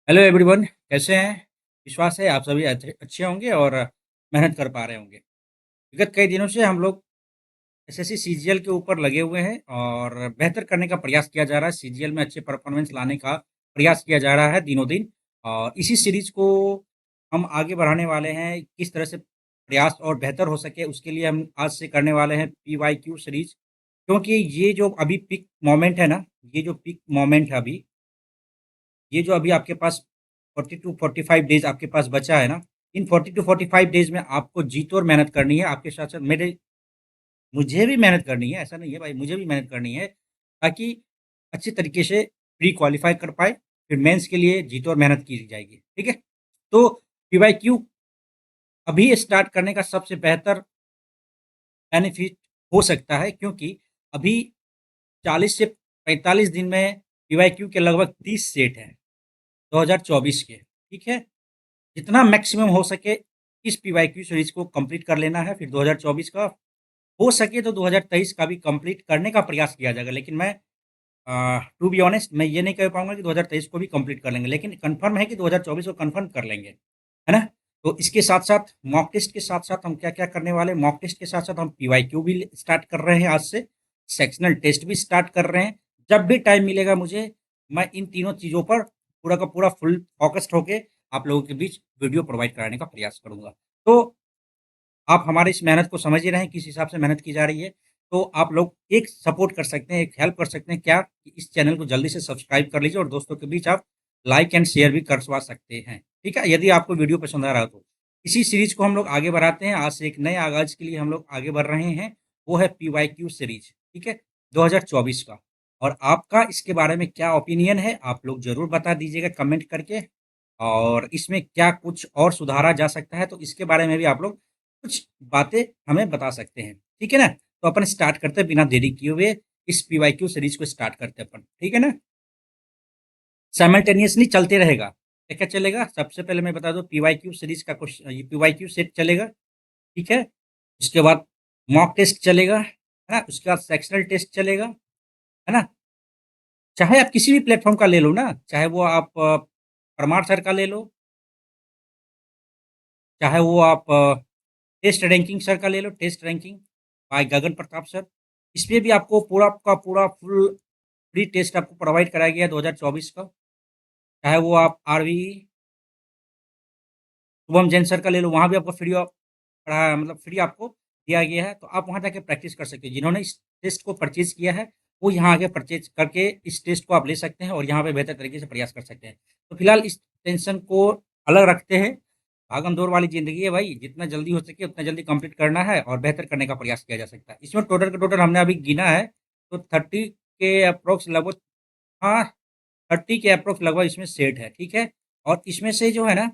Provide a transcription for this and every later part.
Hello everyone, कैसे हैं? विश्वास है आप सभी अच्छे होंगे और मेहनत कर पा रहे होंगे। विगत कई दिनों से हम लोग एसएससी सीजीएल के ऊपर लगे हुए हैं और बेहतर करने का प्रयास किया जा रहा है। सीजीएल में अच्छे परफॉर्मेंस लाने का प्रयास किया जा रहा है दिनों दिन और इसी सीरीज को हम आगे बढ़ाने वाले हैं। किस तरह से प्रयास और बेहतर हो सके उसके लिए हम आज से करने वाले हैं पीवाईक्यू सीरीज। क्योंकि ये जो अभी पीक मोमेंट है ना, ये जो पीक मोमेंट है अभी, ये जो अभी आपके पास 40 टू 45 डेज़ आपके पास बचा है ना, इन 40 टू 45 डेज़ में आपको जी तोड़ मेहनत करनी है। आपके साथ-साथ मेरे मुझे भी मेहनत करनी है, ऐसा नहीं है भाई, मुझे भी मेहनत करनी है, ताकि अच्छे तरीके से प्री क्वालीफाई कर पाएँ, फिर मेंस के लिए जी तोड़ मेहनत की जाएगी, ठीक है? तो पीवाईक्यू अभी स्टार्ट करने का सबसे बेहतर बेनिफिट हो सकता है, क्योंकि अभी 40 से 45 दिन में पीवाईक्यू के लगभग 30 सेट हैं, 2024 के, ठीक है? जितना मैक्सिमम हो सके इस पीवाईक्यू सीरीज को कंप्लीट कर लेना है। फिर 2024 का हो सके तो 2023 का भी कंप्लीट करने का प्रयास किया जाएगा। लेकिन मैं टू बी ऑनेस्ट मैं ये नहीं कह पाऊँगा कि 2023 को भी कंप्लीट कर लेंगे, लेकिन कन्फर्म है कि 2024 को कन्फर्म कर लेंगे, है ना? तो इसके साथ-साथ मॉक टेस्ट के साथ-साथ हम क्या-क्या करने वाले हैं, मॉक टेस्ट के साथ-साथ हम पीवाईक्यू भी स्टार्ट कर रहे हैं आज से, सेक्शनल टेस्ट भी स्टार्ट कर रहे हैं। जब भी टाइम मिलेगा मुझे, मैं इन तीनों चीज़ों पर पूरा का पूरा फुल फ़ोकस्ड होके आप लोगों के बीच वीडियो प्रोवाइड कराने का प्रयास करूँगा। तो आप हमारी इस मेहनत को समझ ही रहे हैं किस हिसाब से मेहनत की जा रही है। तो आप लोग एक सपोर्ट कर सकते हैं, एक हेल्प कर सकते हैं क्या? कि इस चैनल को जल्दी से सब्सक्राइब कर लीजिए और दोस्तों के बीच आप लाइक एंड शेयर भी करवा सकते हैं। ठीक है? यदि आपको वीडियो पसंद आ रहा हो तो। इसी सीरीज़ को हम लोग आगे बढ़ाते हैं। आज से एक नए आगाज़ के लिए हम लोग आगे बढ़ रहे हैं। वो है पीवाईक्यू सीरीज़, ठीक है? 2024 का। और आपका इसके बारे में क्या ओपिनियन है? आप लोग ज़रूर बता दीजिएगा कमेंट करके। और इसमें क्या कुछ और सुधारा जा सकता है, तो इसके बारे में भी आप लोग कुछ बातें हमें बता सकते हैं, ठीक है ना? तो अपन स्टार्ट करते हैं बिना देरी किए हुए, इस पीवाईक्यू सीरीज़ को स्टार्ट करते हैं अपन, ठीक है ना? साइमल्टेनियसली चलते रहेगा। क्या-क्या चलेगा? सबसे पहले मैं बता दूँ पीवाईक्यू सीरीज़ का ये पीवाईक्यू सेट चलेगा, ठीक है? उसके बाद मॉक टेस्ट चलेगा, है ना? उसके बाद सेक्शनल टेस्ट चलेगा, है ना? चाहे आप किसी भी प्लेटफ़ॉर्म का ले लो ना, चाहे वो आप परमार सर का ले लो, चाहे वो आप टेस्ट रैंकिंग सर का ले लो, test ranking by Gagan Pratap sir. इसमें भी आपको पूरा का पूरा फुल फ्री टेस्ट आपको प्रोवाइड कराया गया है 2024 का। चाहे वो आप आरवी शुभम जैन सर का ले लो, वहाँ भी आपको फ्री ऑफ पढ़ाया, मतलब फ्री आपको दिया गया है, तो आप वहाँ जाके प्रैक्टिस कर सकते हैं। जिन्होंने इस टेस्ट को परचेज़ किया है, वो यहाँ आके परचेज़ करके इस टेस्ट को आप ले सकते हैं और यहाँ पे बेहतर तरीके से प्रयास कर सकते हैं। तो फिलहाल इस टेंशन को अलग रखते हैं। भागम-दौड़ वाली ज़िंदगी है भाई, जितना जल्दी हो सके उतना जल्दी कंप्लीट करना है और बेहतर करने का प्रयास किया जा सकता है। इसमें टोटल का टोटल हमने अभी गिना है, तो 30 के अप्रॉक्स लगभग, हाँ, 30 के अप्रॉक्स लगभग इसमें सेट है, ठीक है? और इसमें से जो है ना,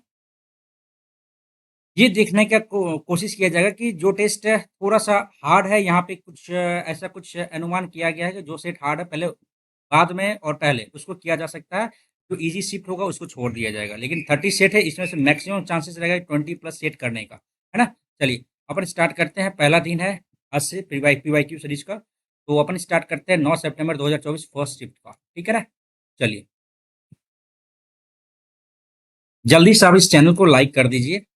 ये देखने का कोशिश किया जाएगा कि जो टेस्ट है थोड़ा-सा हार्ड है, यहाँ पे कुछ ऐसा कुछ अनुमान किया गया है कि जो सेट हार्ड है पहले बाद में और पहले उसको किया जा सकता है, जो ईज़ी शिफ्ट होगा उसको छोड़ दिया जाएगा। लेकिन 30 सेट है, इसमें से मैक्सिमम चांसेस रहेगा 20 प्लस सेट करने का, है ना? चलिए, अपन स्टार्ट करते हैं। पहला दिन है आज से पीवाईक्यू सीरीज़ का, तो अपन स्टार्ट करते हैं 9 सितंबर 2024 फर्स्ट शिफ्ट का, ठीक है ना? चलिए, जल्दी से आप इस चैनल को लाइक कर दीजिए।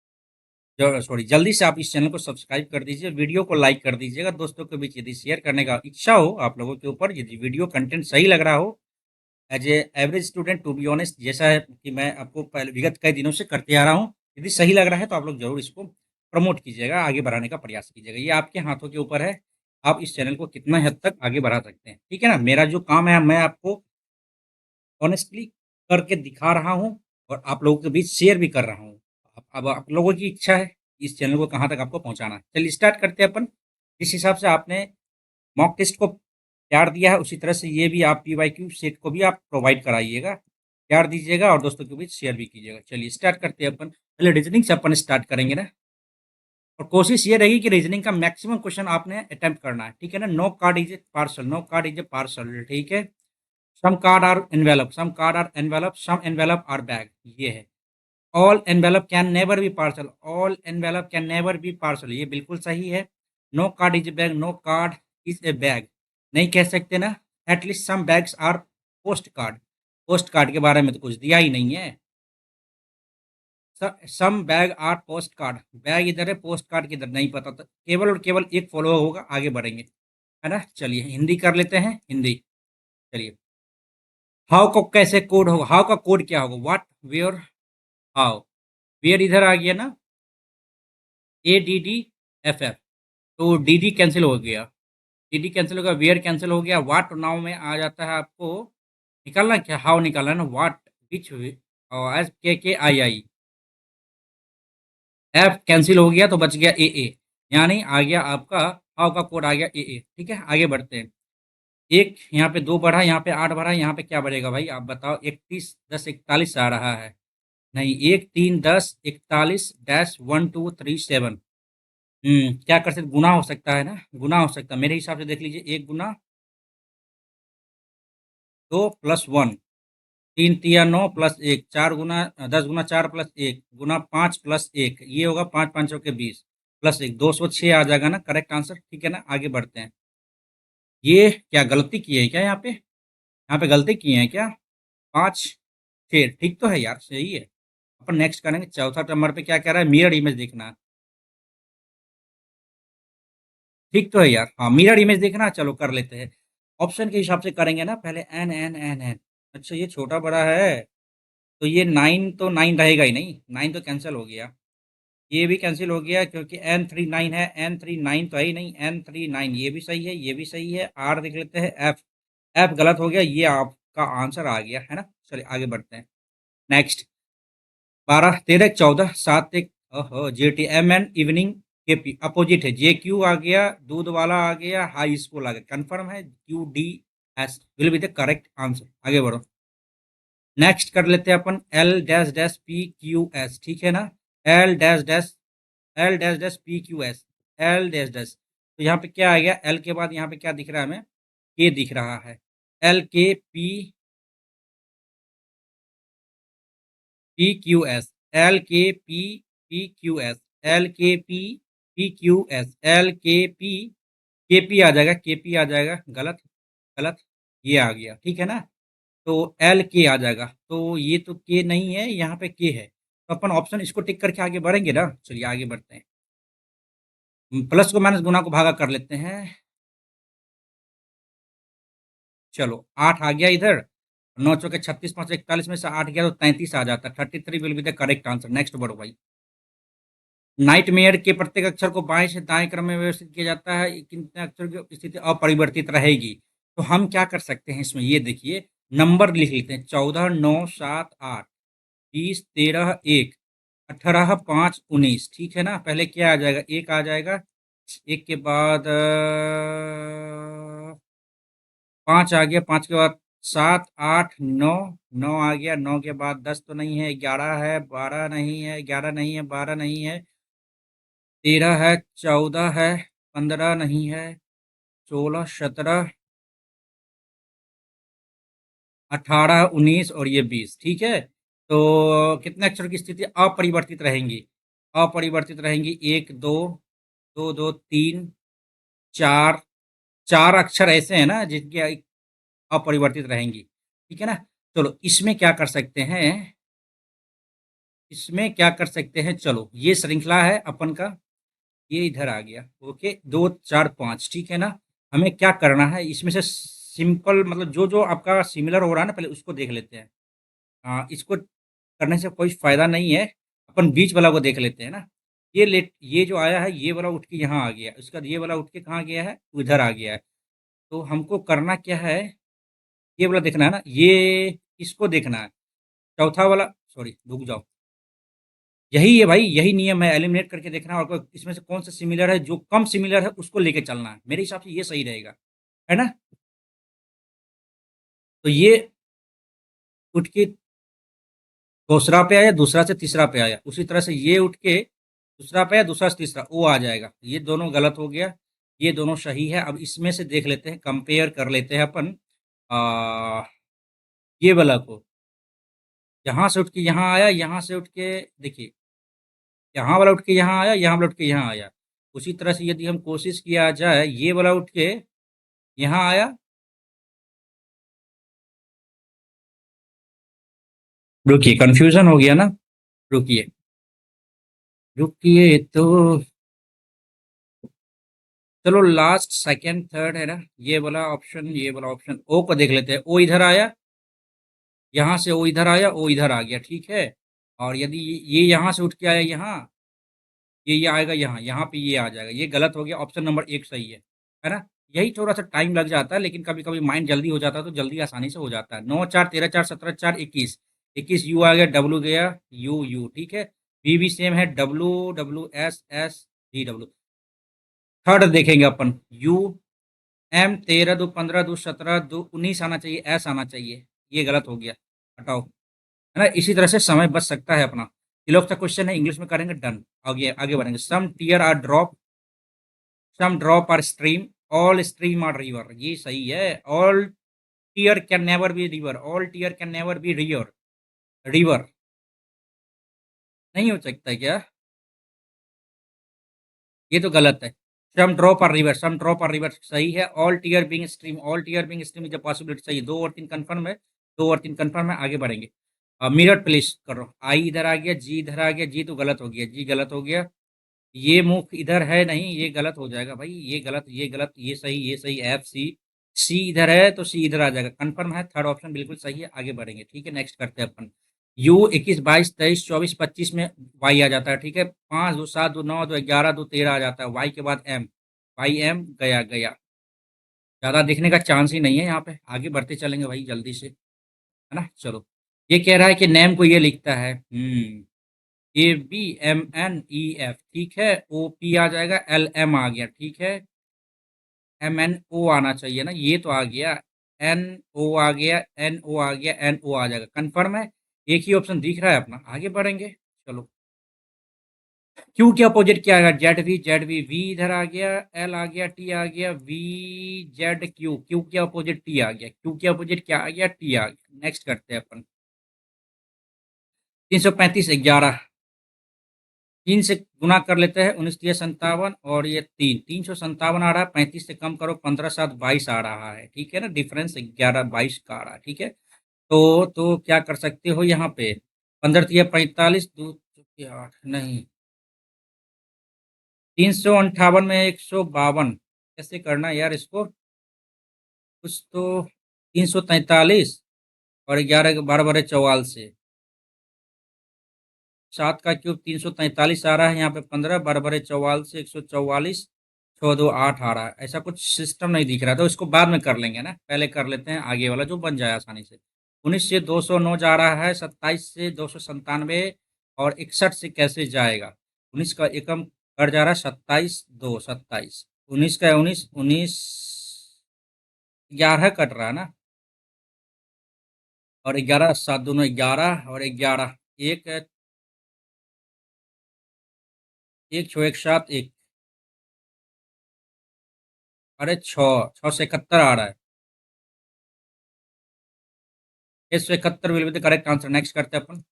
जल्दी से आप इस चैनल को सब्सक्राइब कर दीजिए, वीडियो को लाइक कर दीजिएगा, दोस्तों के बीच यदि शेयर करने का इच्छा हो आप लोगों के ऊपर, यदि वीडियो कंटेंट सही लग रहा हो, as a average student to be honest, जैसा है कि मैं आपको पहले विगत कई दिनों से करते आ रहा हूँ, यदि सही लग रहा है तो आप लोग ज़रूर इसको प्रमोट कीजिएगा, आगे बढ़ाने का प्रयास कीजिएगा। ये आपके हाथों के ऊपर है, आप इस चैनल को कितना हद तक आगे बढ़ा सकते हैं, ठीक है ना? मेरा जो काम है मैं आपको ऑनेस्टली करके दिखा रहा हूँ और आप लोगों के बीच शेयर भी कर रहा हूँ। अब आप लोगों की इच्छा है, इस चैनल को कहाँ तक आपको पहुँचाना है। चलिए स्टार्ट करते हैं अपन। जिस हिसाब से आपने मॉक टेस्ट को प्यार दिया है, उसी तरह से ये भी आप पीवाईक्यू सेट को भी आप प्रोवाइड कराइएगा। प्यार दीजिएगा और दोस्तों के बीच शेयर भी कीजिएगा। चलिए स्टार्ट करते हैं अपन। पहले रीज़निंग से अपन स्टार्ट करेंगे ना, और कोशिश ये रहेगी कि रीज़निंग का मैक्सिमम क्वेश्चन आपने अटेम्प्ट करना है, ठीक है ना? No card is a parcel, no card is a parcel, ठीक है? Some card are envelope, some card are envelope, some envelope are bag, ये है। All envelope can never be parcel, all envelope can never be parcel, ये बिल्कुल सही है। No card is a bag, no card is a bag, नहीं कह सकते ना? At least some bags are post card, post card के बारे में तो कुछ दिया ही नहीं है। Some bag are post card, bag इधर है, पोस्ट कार्ड किधर नहीं पता, तो केवल और केवल एक फॉलो होगा, आगे बढ़ेंगे, है ना। चलिए हिंदी कर लेते हैं, हिंदी। चलिए, हाउ को कैसे कोड होगा, हाउ का कोड क्या होगा, व्हाट, वेयर, हाउ। वेयर इधर आ गया ना, ADDFF, तो DD कैंसिल हो गया, DD कैंसिल हो गया, वेयर कैंसिल हो गया, व्हाट नाउ में आ जाता है आपको, निकालना क्या, हाउ निकालना है ना, what, which, S KKII, F cancel हो गया तो बच गया AA, यानी आ गया आपका हाउ का कोड आ गया AA। ठीक है, आगे बढ़ते हैं। एक यहाँ पे 2 बढ़ा, यहाँ पे 8 बढ़ा, यहाँ पे क्या बढ़ेगा भाई आप बताओ, 31 10 41 आ रहा है, नहीं, 1 3 10 41 डैश 1 2 3 7। क्या कर सकते, गुना हो सकता है ना, गुना हो सकता है मेरे हिसाब से, देख लीजिए, 1 गुना 2 प्लस 1, 3 तिया 9 प्लस 1, 4 गुना 10 गुना 4 प्लस 1 गुना 5 प्लस 1, ये होगा 5 5 के 20 प्लस 1, 206 आ जाएगा ना करेक्ट आंसर। ठीक है ना, आगे बढ़ते हैं। ये क्या गलती की है क्या, यहाँ पे गलती किए हैं क्या, 5 6 ठीक तो है यार, सही है। अपन नेक्स्ट करेंगे, चौथा नंबर पे क्या कह रहा है, मिरर इमेज देखना है। ठीक तो है यार, हाँ मिरर इमेज देखना, चलो कर लेते हैं। ऑप्शन के हिसाब से करेंगे ना, पहले एन। अच्छा ये छोटा बड़ा है, तो ये 9 तो 9 रहेगा ही नहीं, 9 तो कैंसिल हो गया, ये भी कैंसिल हो गया, क्योंकि N3 9 है, N3 9 तो है ही नहीं, N3 9 ये भी सही है, ये भी सही है। आर देख लेते हैं, एफ, एफ गलत हो गया, ये आपका आंसर आ गया है ना। चलिए आगे बढ़ते हैं। नेक्स्ट, 12 13 14 7 1, ओहो, JTMN इवनिंग KP अपोजिट है, JQ आ गया, दूध वाला आ गया, हाई स्कूल आ गया, कंफर्म है, QDS will be the correct answer. आगे बढ़ो, नेक्स्ट कर लेते हैं अपन, L डैश डैश PQS, ठीक है ना, L dash dash L dash dash PQS, L dash dash, तो यहाँ पे क्या आ गया, L के बाद यहाँ पे क्या दिख रहा है हमें, K दिख रहा है, LKPPQS, LKPPQS, LKPPQS, KP आ जाएगा, KP आ जाएगा, गलत, गलत, ये आ गया, ठीक है ना। तो LK आ जाएगा, तो ये तो K नहीं है, यहाँ पे K है, तो अपन ऑप्शन इसको टिक करके आगे बढ़ेंगे ना। चलिए आगे बढ़ते हैं, प्लस को माइनस गुना को भागा कर लेते हैं। चलो 8 आ गया इधर, 9 चौके 36 5 41 में से 8 गया तो 33 आ जाता है, 33 will be the correct answer. Next बढ़ो भाई। नाइटमेयर के प्रत्येक अक्षर को बाएं से दाएं क्रम में व्यवस्थित किया जाता है, कितने अक्षर की स्थिति अपरिवर्तित रहेगी, तो हम क्या कर सकते हैं इसमें, ये देखिए, नंबर लिख लेते हैं, 14 9 7 8 20 13 1 18 5 19, ठीक है ना। पहले क्या आ जाएगा, एक आ जाएगा, एक के बाद 5 आ गया, 5 के बाद 7 8 9, 9 आ गया, 9 के बाद 10 तो नहीं है, 11 है, 12 नहीं है, 11 नहीं है, 12 नहीं है, 13 है, 14 है, 15 नहीं है, 16 17 18 19 और ये 20, ठीक है। तो कितने अक्षर की स्थिति अपरिवर्तित रहेंगी, अपरिवर्तित रहेंगी, 1 2 2 2 3 4, 4 अक्षर ऐसे हैं ना जिनकी अपरिवर्तित रहेंगी, ठीक है ना। चलो इसमें क्या कर सकते हैं, इसमें क्या कर सकते हैं, चलो ये श्रृंखला है अपन का, ये इधर आ गया, ओके, 2 4 5, ठीक है ना। हमें क्या करना है, इसमें से सिंपल मतलब जो जो आपका सिमिलर हो रहा है ना, पहले उसको देख लेते हैं। हाँ, इसको करने से कोई फायदा नहीं है, अपन बीच वाला को देख लेते हैं ना। ये जो आया है, ये वाला उठ के यहाँ आ गया, उसका ये वाला उठ के कहाँ गया है, उधर आ गया है। तो हमको करना क्या है, ये वाला देखना है ना, ये इसको देखना है, चौथा वाला, सॉरी रुक जाओ, यही है भाई, यही नियम है, एलिमिनेट करके देखना है, और इसमें से कौन सा सिमिलर है, जो कम सिमिलर है उसको लेके चलना है, मेरे हिसाब से ये सही रहेगा, है ना। तो ये उठ के दूसरा पे आया, दूसरा से तीसरा पे आया, उसी तरह से ये उठ के दूसरा पे आया, दूसरा से तीसरा, वो आ जाएगा, ये दोनों गलत हो गया, ये दोनों सही है। अब इसमें से देख लेते हैं, कंपेयर कर लेते हैं अपन, आ, ये वाला को, यहाँ से उठ के यहाँ आया, यहाँ से उठ के देखिए, यहाँ वाला उठ के यहाँ आया, यहाँ वाला उठ के यहाँ आया, उसी तरह से यदि हम कोशिश किया जाए, ये वाला उठ के यहाँ आया, रुकिए कंफ्यूजन हो गया ना, रुकिए, रुकिए तो, चलो लास्ट सेकंड थर्ड है ना, ये वाला ऑप्शन ओ को देख लेते हैं। ओ इधर आया, यहाँ से ओ इधर आया, ओ इधर आ गया, ठीक है। और यदि ये यहाँ से उठ के आया यहाँ, ये आएगा यहाँ, यहाँ पे ये आ जाएगा, ये गलत हो गया। ऑप्शन नंबर एक सही है ना। यही थोड़ा सा टाइम लग जाता है, लेकिन कभी कभी माइंड जल्दी हो जाता है तो जल्दी आसानी से हो जाता है। 9 4 13 4 17 4 21, 21 यू आ गया, डब्लू गया, यू ठीक है। बी भी सेम है, W W S S D W. Third देखेंगे अपन, यू एम, 13 2 15 2 17 2 19 आना चाहिए, एस आना चाहिए, ये गलत हो गया, हटाओ, है ना। इसी तरह से समय बच सकता है अपना। ये लोग का क्वेश्चन है, इंग्लिश में करेंगे, डन। आगे आगे बढ़ेंगे। Some tear are drop, some drop are stream, all stream are river, ये सही है। All tear can never be river, all tear can never be river, river नहीं हो सकता है क्या? ये तो गलत है। Some drop are river, some drop are river सही है। All tear being stream, all tear being stream is a possibility, सही है। 2 और 3 कंफर्म है, 2 और 3 कंफर्म है, आगे बढ़ेंगे। मिरर प्लेस करो, आई इधर आ गया, जी इधर आ गया, जी तो गलत हो गया, जी गलत हो गया। ये मुख इधर है नहीं, ये गलत हो जाएगा भाई, ये गलत, ये गलत, ये सही, ये सही, एफ सी। सी इधर है तो सी इधर आ जाएगा, कंफर्म है। थर्ड ऑप्शन बिल्कुल सही है, आगे बढ़ेंगे, ठीक है। नेक्स्ट करते हैं अपन। यू 21 22 23 24 25 में वाई आ जाता है, ठीक है। 5 2 7 2 9 2 11 2 13 आ जाता है, वाई के बाद एम, वाई एम गया गया। ज़्यादा दिखने का चांस ही नहीं है यहाँ पे, आगे बढ़ते चलेंगे भाई जल्दी से, है ना। चलो, ये कह रहा है कि नेम को ये लिखता है, ABMNEF, ठीक है। OP आ जाएगा, LM आ गया, ठीक है। MNO आना चाहिए ना, ये तो आ गया। NO आ गया, NO आ गया, NO आ जाएगा, कंफर्म है। एक ही ऑप्शन दिख रहा है अपना, आगे बढ़ेंगे। चलो, क्यू के अपोजिट क्या आएगा? जेड वी वी इधर आ गया, एल आ गया, टी आ गया, वी जेड क्यू, क्यू के अपोजिट टी आ गया, क्यू के अपोजिट क्या आ गया? टी आ गया। नेक्स्ट करते हैं अपन। 335 11, 3 से गुना कर लेते हैं, 19 3 57, और ये 3 357 आ रहा है। 35 से कम करो, 15 7 22 आ रहा है, ठीक है ना। डिफरेंस 11 22 का आ रहा है, ठीक है। तो क्या कर सकते हो यहाँ पे? 15 3 45, 2 8 नहीं, 358 में 152, कैसे करना यार इसको? कुछ तो, 343 और 11 12 12 44, 7 का क्यूब 343 आ रहा है यहाँ पे। 15 12 12 44, 144, 6 2 8 आ रहा है। ऐसा कुछ सिस्टम नहीं दिख रहा, तो इसको बाद में कर लेंगे ना, पहले कर लेते हैं आगे वाला जो बन जाए आसानी से। 19 से 209 जा रहा है, 27 से 297, और 61 से कैसे जाएगा? 19 का एकम कट जा रहा है, 27 2 27, 19 का 19 19, 11 कट रहा है ना, और 11 7 दोनों 11, और 11 एक, एक 6 1 7 1, अरे 6 6 से 71 आ रहा है। 671 will be the correct answer. Next करते हैं अपन।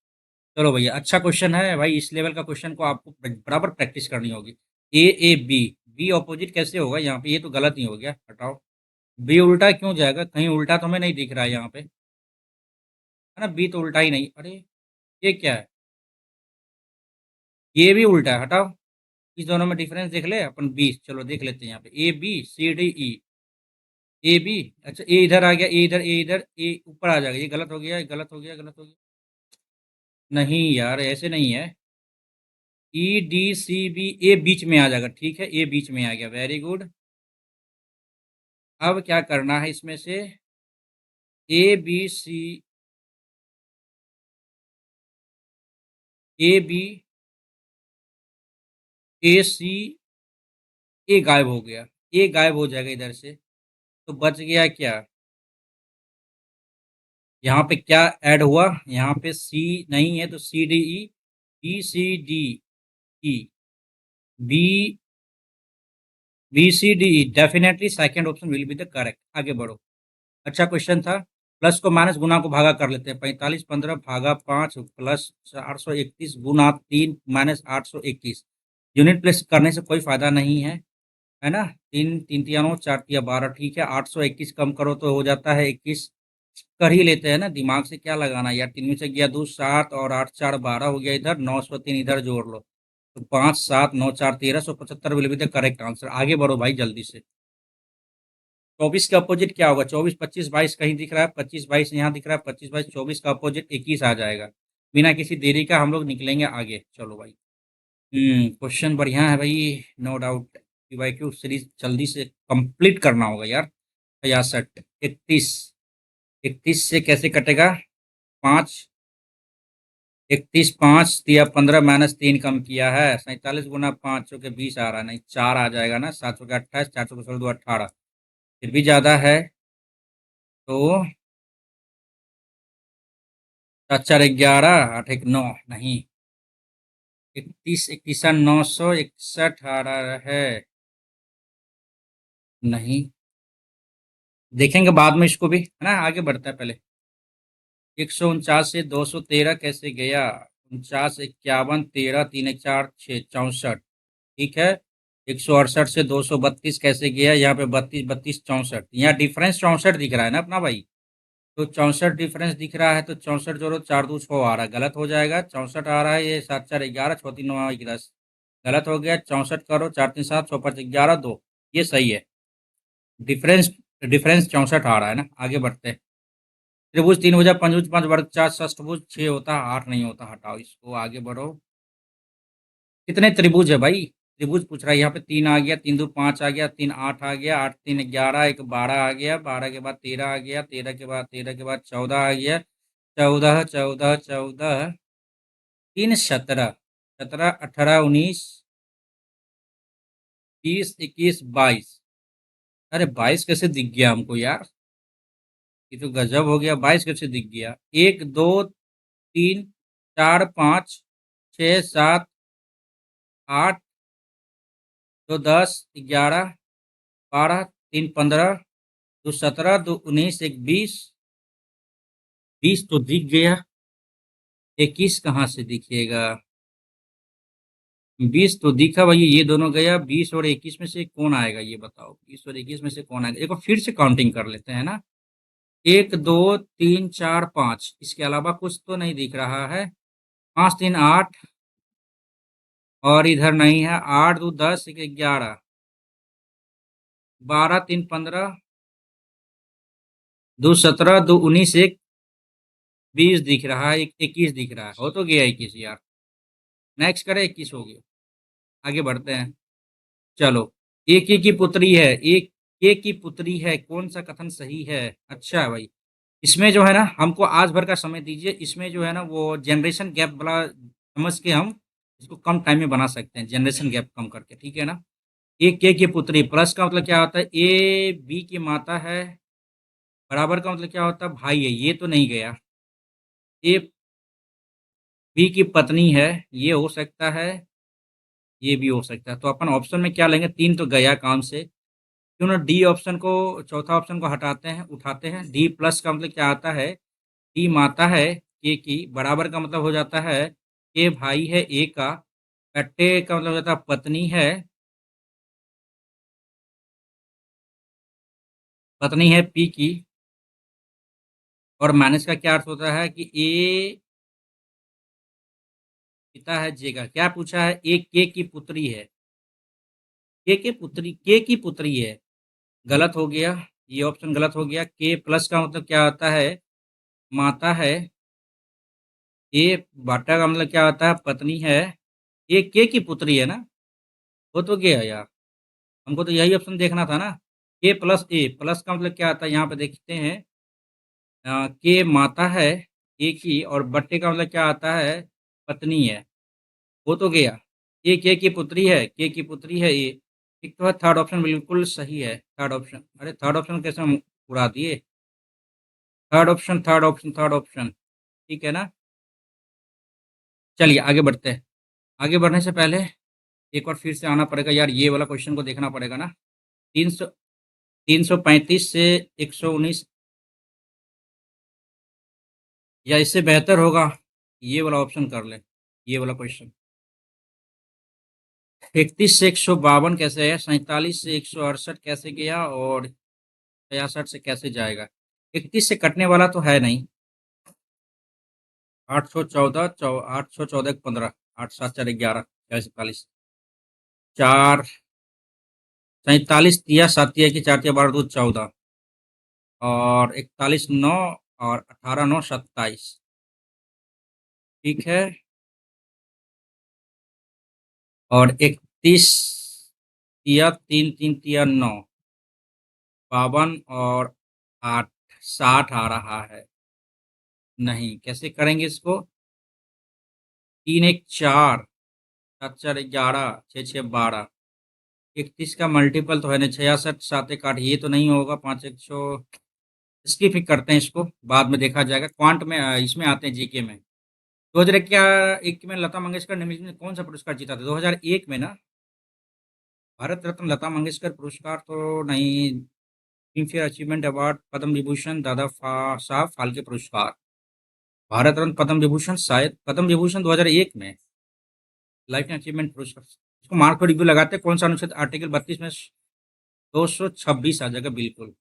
चलो भैया, अच्छा क्वेश्चन है भाई, इस लेवल का क्वेश्चन को आपको बराबर प्रैक्टिस करनी होगी। ए बी, बी ऑपोजिट कैसे होगा यहाँ पे? ये तो गलत ही हो गया, हटाओ। बी उल्टा क्यों जाएगा? कहीं उल्टा तो हमें नहीं दिख रहा है यहाँ पे, है ना। बी तो उल्टा ही नहीं, अरे ये क्या है? ये भी उल्टा है, हटाओ। इस दोनों में डिफरेंस देख ले अपन, 20, चलो देख लेते हैं यहाँ पे। ABCDE, ए बी, अच्छा ए इधर आ गया, ए इधर, ए इधर, ए ऊपर आ जाएगा, ये गलत हो गया, ये गलत हो गया, गलत हो गया। नहीं यार, ऐसे नहीं है। EDCB, ए बीच में आ जाएगा, ठीक है, ए बीच में आ गया, वेरी गुड। अब क्या करना है इसमें से? ABC, AB, AC, ए गायब हो गया, ए गायब हो जाएगा इधर से, तो बच गया क्या? यहाँ पे क्या ऐड हुआ? यहाँ पे सी नहीं है, तो CDE, BCDE, BCDE, definitely second option will be the correct. आगे बढ़ो, अच्छा क्वेश्चन था। प्लस को माइनस गुना को भागा कर लेते हैं। 45 15 भागा 5 प्लस 431 गुना 3 माइनस 821। यूनिट प्लेस करने से कोई फायदा नहीं है ना। 3 3 तिया 9 4 तिया 12, ठीक है। 821 कम करो तो हो जाता है 21, कर ही लेते हैं ना, दिमाग से क्या लगाना यार। 3 में से गया 2 7, और 8 4 12 हो गया, इधर 903 इधर जोड़ लो, तो 5 7 9 4 1375 will be the correct answer. आगे बढ़ो भाई जल्दी से। 24 का अपोजिट क्या होगा? 24 25 22 कहीं दिख रहा है, 25 22 यहाँ दिख रहा है, 25 22 24 का अपोजिट 21 आ जाएगा। बिना किसी देरी का हम लोग निकलेंगे आगे। चलो भाई। क्वेश्चन बढ़िया है भाई। नो डाउट पीवाईक्यू सीरीज जल्दी से कंप्लीट करना होगा यार। 65 31 31 से कैसे कटेगा? 5 31 5 दिया 15 -3 कम किया है। 47 गुना 5 के 20 आ रहा है, नहीं 4 आ जाएगा ना। 7 के 28 4 के 16 18 फिर भी ज्यादा है। तो 4 4 11 8 1 9 नहीं। 31 31 961 आ रहा है। नहीं देखेंगे बाद में इसको भी, है ना। आगे बढ़ता है पहले। 149 से 213 कैसे गया? 49 51 13 3 1 4 6 64। ठीक है। 168 से 232 कैसे गया? यहाँ पे 32 32 64, यहाँ डिफरेंस 64 दिख रहा है ना अपना भाई। तो 64 डिफरेंस दिख रहा है, तो 64 जोड़ो 4 2 6 आ रहा है, गलत हो जाएगा। 64 आ रहा है, ये 7 4 11 6 3 9 1 10 गलत हो गया। 64 करो 4 3 7 6 5 11 2, ये सही है। डिफरेंस डिफरेंस 64 आ रहा है ना। आगे बढ़ते हैं। त्रिभुज 3 भुजा पंचभुज 5 वर्ग 4 षष्ठभुज 6 होता है, 8 नहीं होता, हटाओ इसको। आगे बढ़ो। कितने त्रिभुज है भाई? त्रिभुज पूछ रहा है। यहाँ पे 3 आ गया, 3 2 5 आ गया, 3 8 आ गया, 8 3 11 1 12 आ गया, 12 के बाद 13 आ गया, 13 के बाद 14 आ गया, 14 14 14 3 17 17 18 19 20 21 22। अरे 22 कैसे दिख गया हमको यार? ये तो गजब हो गया। 22 कैसे दिख गया? 1 2 3 4 5 6 7 8 2 10 11 12 3 15 2 17 2 19 1 20। 20 तो दिख गया, 21 कहाँ से दिखेगा? 20 तो दिखा भाई, ये दोनों गया। 20 और 21 में से कौन आएगा ये बताओ? 20 और 21 में से कौन आएगा? एक बार फिर से काउंटिंग कर लेते हैं ना। 1 2 3 4 5, इसके अलावा कुछ तो नहीं दिख रहा है। 5 3 8 और इधर नहीं है। 8 2 10 1 11 12 3 15 2 17 2 19 1 20 दिख रहा है। 21 दिख रहा है, हो तो गया 21 यार। नेक्स्ट करें, 21 हो गया। आगे बढ़ते हैं। चलो। एक ही की पुत्री है, एक की पुत्री है, कौन सा कथन सही है? अच्छा है भाई। इसमें जो है ना, हमको आज भर का समय दीजिए। इसमें जो है ना वो जनरेशन गैप वाला समझ के हम इसको कम टाइम में बना सकते हैं, जनरेशन गैप कम करके। ठीक है ना। एक के की पुत्री, प्लस का मतलब क्या होता है? ए बी की माता है। बराबर का मतलब क्या होता है? भाई है। ये तो नहीं गया। ए बी की पत्नी है, ये हो सकता है। ये भी हो सकता है। तो अपन ऑप्शन में क्या लेंगे? 3 तो गया काम से। क्यों ना डी ऑप्शन को, चौथा ऑप्शन को हटाते हैं, उठाते हैं। डी प्लस का मतलब क्या आता है? डी माता है के की, बराबर का मतलब हो जाता है के भाई है ए का, कट्टे का मतलब हो जाता है पत्नी है। पत्नी है पी की। और माइनस का क्या अर्थ होता है कि ए पिता है जे का। क्या पूछा है? ए के की पुत्री है। के की पुत्री है, गलत हो गया। ये ऑप्शन गलत हो गया। के प्लस का मतलब क्या होता है? माता है। ए बाटा का मतलब क्या होता है? पत्नी है। ये के की पुत्री है ना। हो तो गया यार। हमको तो यही ऑप्शन देखना था ना। के प्लस ए, प्लस का मतलब क्या आता है? यहाँ पे देखते हैं। के माता है ए की, और बट्टे का मतलब क्या आता है? पत्नी है। हो तो गया। ये के पुत्री है, के की पुत्री है ये। एक तो है थर्ड ऑप्शन, बिल्कुल सही है थर्ड ऑप्शन। अरे थर्ड ऑप्शन कैसे हम उड़ा दिए? Third option third option third option. ठीक है ना। चलिए आगे बढ़ते हैं। आगे बढ़ने से पहले एक बार फिर से आना पड़ेगा यार, ये वाला क्वेश्चन को देखना पड़ेगा ना। 300 335 से 119, या इससे बेहतर होगा ये वाला ऑप्शन कर ले। ये वाला क्वेश्चन। 31 से 152 कैसे है? 47 से 168 कैसे गया? और 66 से कैसे जाएगा? 31 से कटने वाला तो है नहीं। 814 814 15 8 7 4 11 क्या 47 4 47 तिया 7 तिया की 4 तिया 12 दूध 14 और 41 9 और 18 9 27। ठीक है। और 31 तिया 3 3 तिया 9 52 और 8 60 आ रहा है। नहीं, कैसे करेंगे इसको? 3 1 4 7 4 11 6 6 12 31 का मल्टीपल तो है नहीं, 66 7 1 8 ये तो नहीं होगा। 5 1 100 स्किप ही करते हैं इसको, बाद में देखा जाएगा। क्वांट में इसमें आते हैं जीके में। 2000 क्या एक में लता मंगेशकर ने कौन सा पुरस्कार जीता था? 2001 में ना। भारत रत्न लता मंगेशकर पुरस्कार तो नहीं। Film fair achievement award, Padma Vibhushan, Dada Saheb Phalke पुरस्कार, भारत रत्न, पद्म विभूषण, शायद पद्म विभूषण 2001 में। लाइफ अचीवमेंट पुरस्कार, इसको मार्क और रिव्यू लगाते हैं। कौन सा अनुच्छेद आर्टिकल 32 में 226 आ जाएगा बिल्कुल।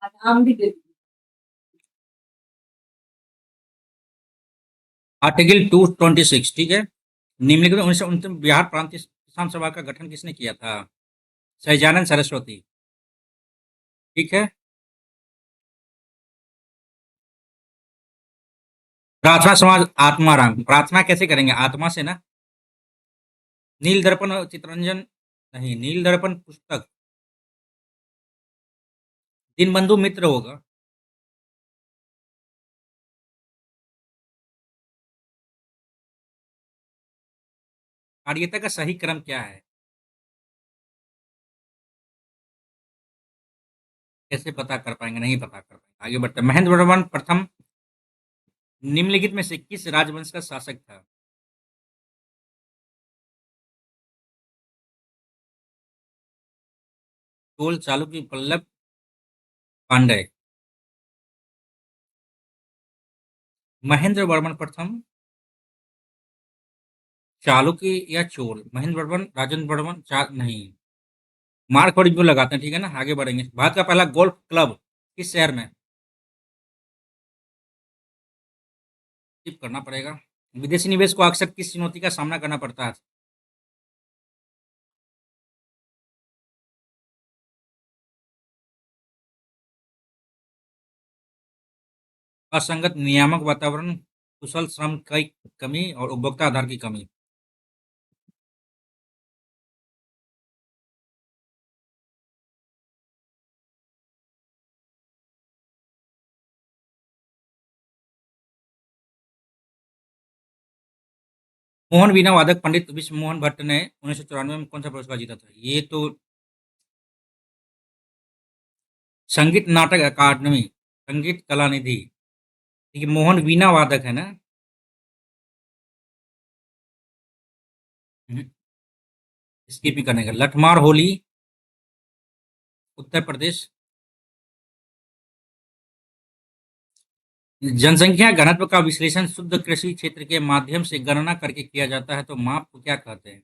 नाम भी दे आर्टिकल 226। ठीक है। निम्नलिखित में 1929 बिहार प्रांतीय किसान सभा का गठन किसने किया था? सहजानंद सरस्वती। ठीक है। प्रार्थना समाज आत्माराम, प्रार्थना कैसे करेंगे? आत्मा से ना। नील दर्पण चित्ररंजन, नहीं, नील दर्पण पुस्तक दीनबंधु मित्र होगा। कार्यता का सही क्रम क्या है? कैसे पता कर पाएंगे? नहीं पता कर पाएंगे। आगे बढ़ते हैं। महेंद्र वर्मन प्रथम निम्नलिखित में से किस राजवंश का शासक था? चोल, चालुक्य, पल्लव, पांड्य। महेंद्र वर्मन प्रथम, चालुक्य या चोल? महेंद्र वर्मन, राजेंद्र वर्मन, नहीं। मार्क और क्यों लगाते हैं? ठीक है ना। आगे बढ़ेंगे। भारत का पहला गोल्फ क्लब किस शहर में? टिप करना पड़ेगा। विदेशी निवेश को अक्सर किस चुनौती का सामना करना पड़ता है? असंगत नियामक वातावरण, कुशल श्रम की कमी और उपभोक्ता आधार की कमी। मोहन वीणा वादक पंडित विश्व मोहन भट्ट ने 1994 में कौन सा पुरस्कार जीता था? ये तो संगीत नाटक अकादमी, संगीत कला निधि। ठीक है, मोहन वीणा वादक है ना। स्किप ही करने का। लठमार होली, उत्तर प्रदेश। जनसंख्या घनत्व का विश्लेषण शुद्ध कृषि क्षेत्र के माध्यम से गणना करके किया जाता है, तो माप को क्या कहते हैं?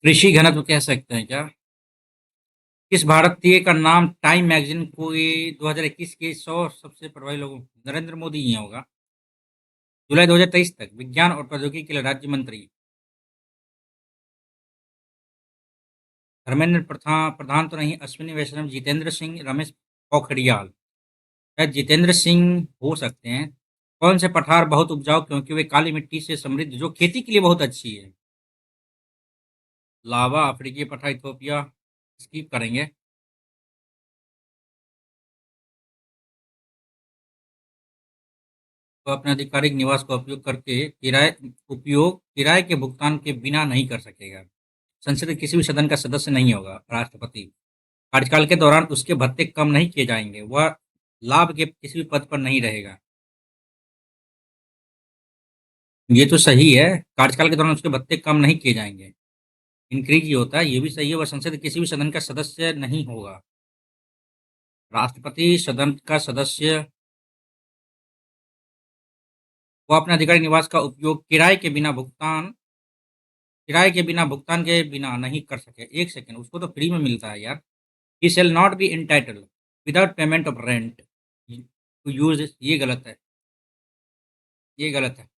कृषि घनत्व कह सकते हैं क्या? किस भारतीय का नाम टाइम मैगजीन को ये 2021 के 100 सबसे प्रभावी लोगों? नरेंद्र मोदी ही होगा। जुलाई 2023 तक विज्ञान और प्रौद्योगिकी के लिए राज्य मंत्री। धर्मेंद्र प्रधान तो नहीं, अश्विनी वैष्णव, जितेंद्र सिंह, रमेश पोखरियाल। शायद जितेंद्र सिंह हो सकते हैं। कौन से पठार बहुत उपजाऊ क्योंकि वे काली मिट्टी से समृद्ध, जो खेती के लिए बहुत अच्छी है? लावा, अफ्रीकी पठार, इथियोपिया। स्किप करेंगे। तो अपने आधिकारिक निवास का उपयोग किराए के भुगतान के बिना नहीं कर सकेगा। संसद के किसी भी सदन का सदस्य नहीं होगा। राष्ट्रपति कार्यकाल के दौरान उसके भत्ते कम नहीं किए जाएंगे। वह लाभ के किसी भी पद पर नहीं रहेगा। ये तो सही है। कार्यकाल के दौरान उसके भत्ते कम नहीं किए जाएंगे, इंक्रीज ही होता है। ये भी सही है। वह संसद के किसी भी सदन का सदस्य नहीं होगा। राष्ट्रपति सदन का सदस्य, वो अपने आधिकारिक निवास का उपयोग किराए के बिना भुगतान के बिना नहीं कर सके। एक सेकंड, उसको तो फ्री में मिलता है यार। He shall not be entitled without payment of rent. To use ये गलत है, ये गलत है।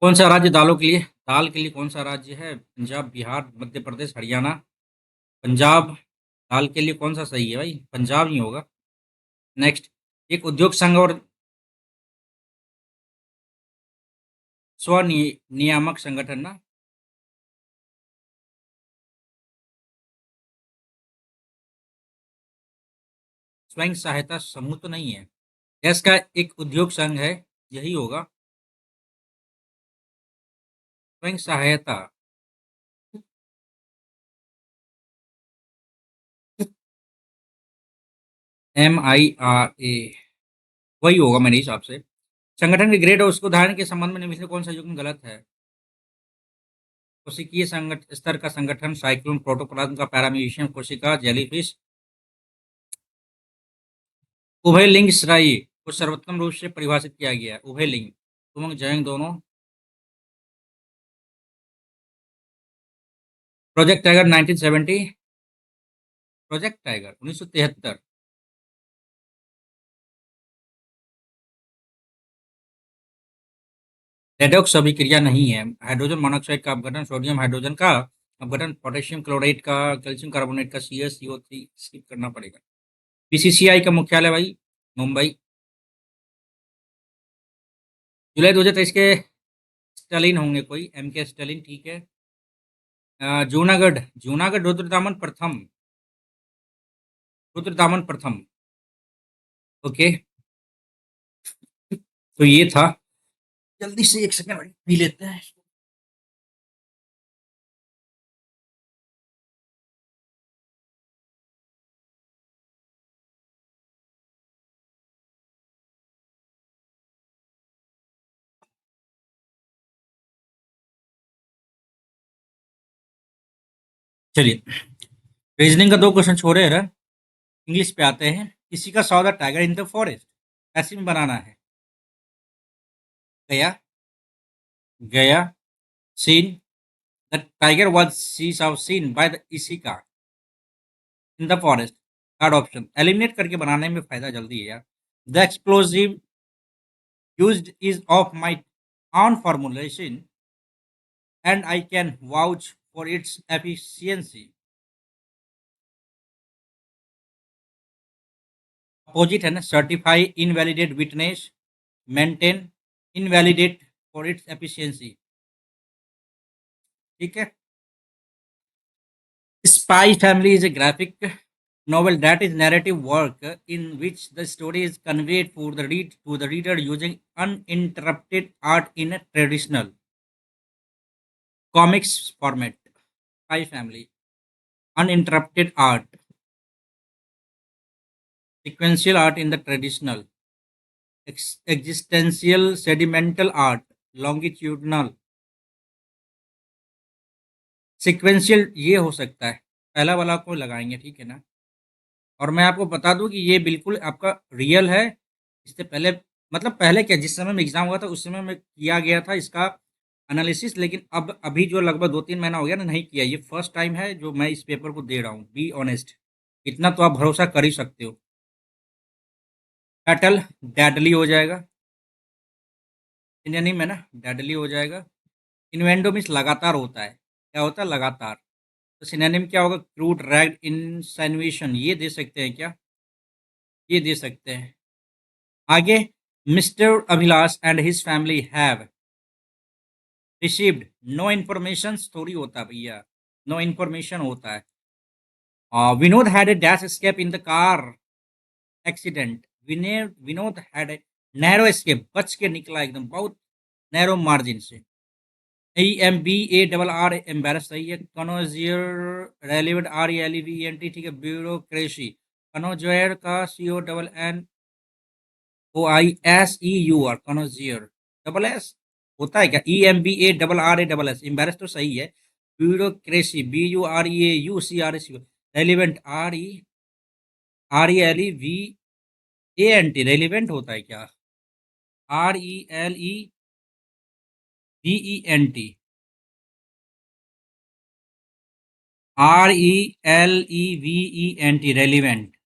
कौन-सा राज्य दाल के लिए कौन-सा राज्य है? पंजाब, बिहार, मध्य प्रदेश, हरियाणा। पंजाब, दाल के लिए कौन-सा सही है भाई? पंजाब ही होगा। नेक्स्ट, एक उद्योग संघ और नियामक संगठन ना? स्वयं सहायता समूह तो नहीं है। देश का एक उद्योग संघ है, यही होगा। स्वयं सहायता, MIRA, वही होगा मेरे हिसाब से। संगठन के ग्रेड और उसके उदाहरण के संबंध में निम्न में से कौन सा युग्म गलत है? कोशिकीय स्तर का संगठन, साइक्लोन, प्रोटोप्लाज्म का पैरामीशियम कोशिका, जेलीफिश। उभयलिंग श्रायी को सर्वोत्तम रूप से परिभाषित किया गया है। उभयलिंग, उमंग जयंग दोनों। Project tiger 1970, project tiger 1973। Redox अभिक्रिया नहीं है। हाइड्रोजन मोनोऑक्साइड का अपघटन, सोडियम हाइड्रोजन का अपघटन, पोटेशियम क्लोराइड का, कैल्शियम कार्बोनेट का CaCO3 स्किप करना पड़ेगा। बीसीसीआई का मुख्यालय भाई मुंबई। जुलाई 2023 के स्टालिन होंगे कोई, MK स्टालिन, ठीक है। जूनागढ़, जूनागढ़ रुद्रदामन प्रथम, रुद्रदामन प्रथम। ओके, तो ये था। जल्दी से एक सेकंड पी लेते हैं। चलिए, रीजनिंग का दो क्वेश्चन छोड़े हैं, इंग्लिश पे आते हैं। किसी का सौदा टाइगर इन द फॉरेस्ट, ऐसे में बनाना है। गया, गया, seen, the tiger was seen by the इसिका in the forest. Third option, eliminate करके बनाने में फायदा जल्दी है यार। The explosive used is of my own formulation and I can vouch for its efficiency. Opposite है ना, certify, invalidate, witness, maintain, invalidate for its efficiency. ठीक है। Spy Family is a graphic novel that is narrative work in which the story is conveyed for the to the reader using uninterrupted art in a traditional comics format. Spy Family, uninterrupted art, sequential art in the traditional, existential sedimental art, longitudinal, sequential ये हो सकता है। पहला वाला को लगाएंगे, ठीक है ना। और मैं आपको बता दूं कि ये बिल्कुल आपका रियल है। इससे पहले, मतलब पहले क्या, जिस समय में एग्जाम हुआ था उस समय में किया गया था इसका एनालिसिस, लेकिन अब अभी जो लगभग 2-3 महीना हो गया ना, नहीं किया। ये फर्स्ट टाइम है जो मैं इस पेपर को दे रहा हूँ, बी ऑनेस्ट। इतना तो आप भरोसा कर ही सकते हो। कैटल, डैडली हो जाएगा। सिनोनिम है ना, डैडली हो जाएगा। इन्वेंडो मीन्स लगातार होता है, क्या होता है, लगातार। तो सिनोनिम क्या होगा, क्रूड, रैग्ड, इंसैनुएशन, ये दे सकते हैं क्या, ये दे सकते हैं। आगे, mister Abhilash and his family have received no information, थोड़ी होता है भैया, नो इन्फॉर्मेशन होता है। Vinod had a dash escape in the car accident. Vinod had a narrow escape, बच के निकला एकदम, बहुत नैरो मार्जिन से। EMBARR, एम्बेरस सही है। कनोजियर, रेलिवेंट, RELEVENT, ठीक है। ब्यूरोक्रेसी, कनोजोयर का CONNOISEUR, कनोजियर, डबल एस होता है क्या, EMBARRASS, एम्बेरस तो सही है। Bureaucracy, BUREAUCRAC, relevant, RELEVENT, relevant होता है क्या, RELEVENT, RELEVENT, रेलिवेंट।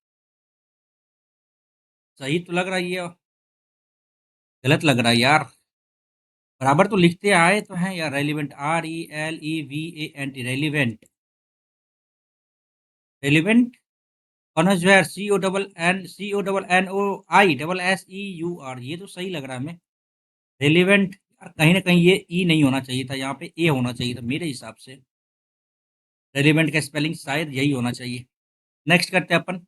सही तो लग रहा है ये, गलत लग रहा है यार। बराबर तो लिखते आए तो हैं यार, रेलिवेंट, RELEVANT, रेलिवेंट। रेलिवेंट कौन है जो है, CONNOI ये तो सही लग रहा है हमें। रेलिवेंट यार, कहीं ना कहीं ये ई नहीं होना चाहिए था, यहाँ पे ए होना चाहिए था मेरे हिसाब से। रेलिवेंट का स्पेलिंग शायद यही होना चाहिए। नेक्स्ट करते हैं अपन।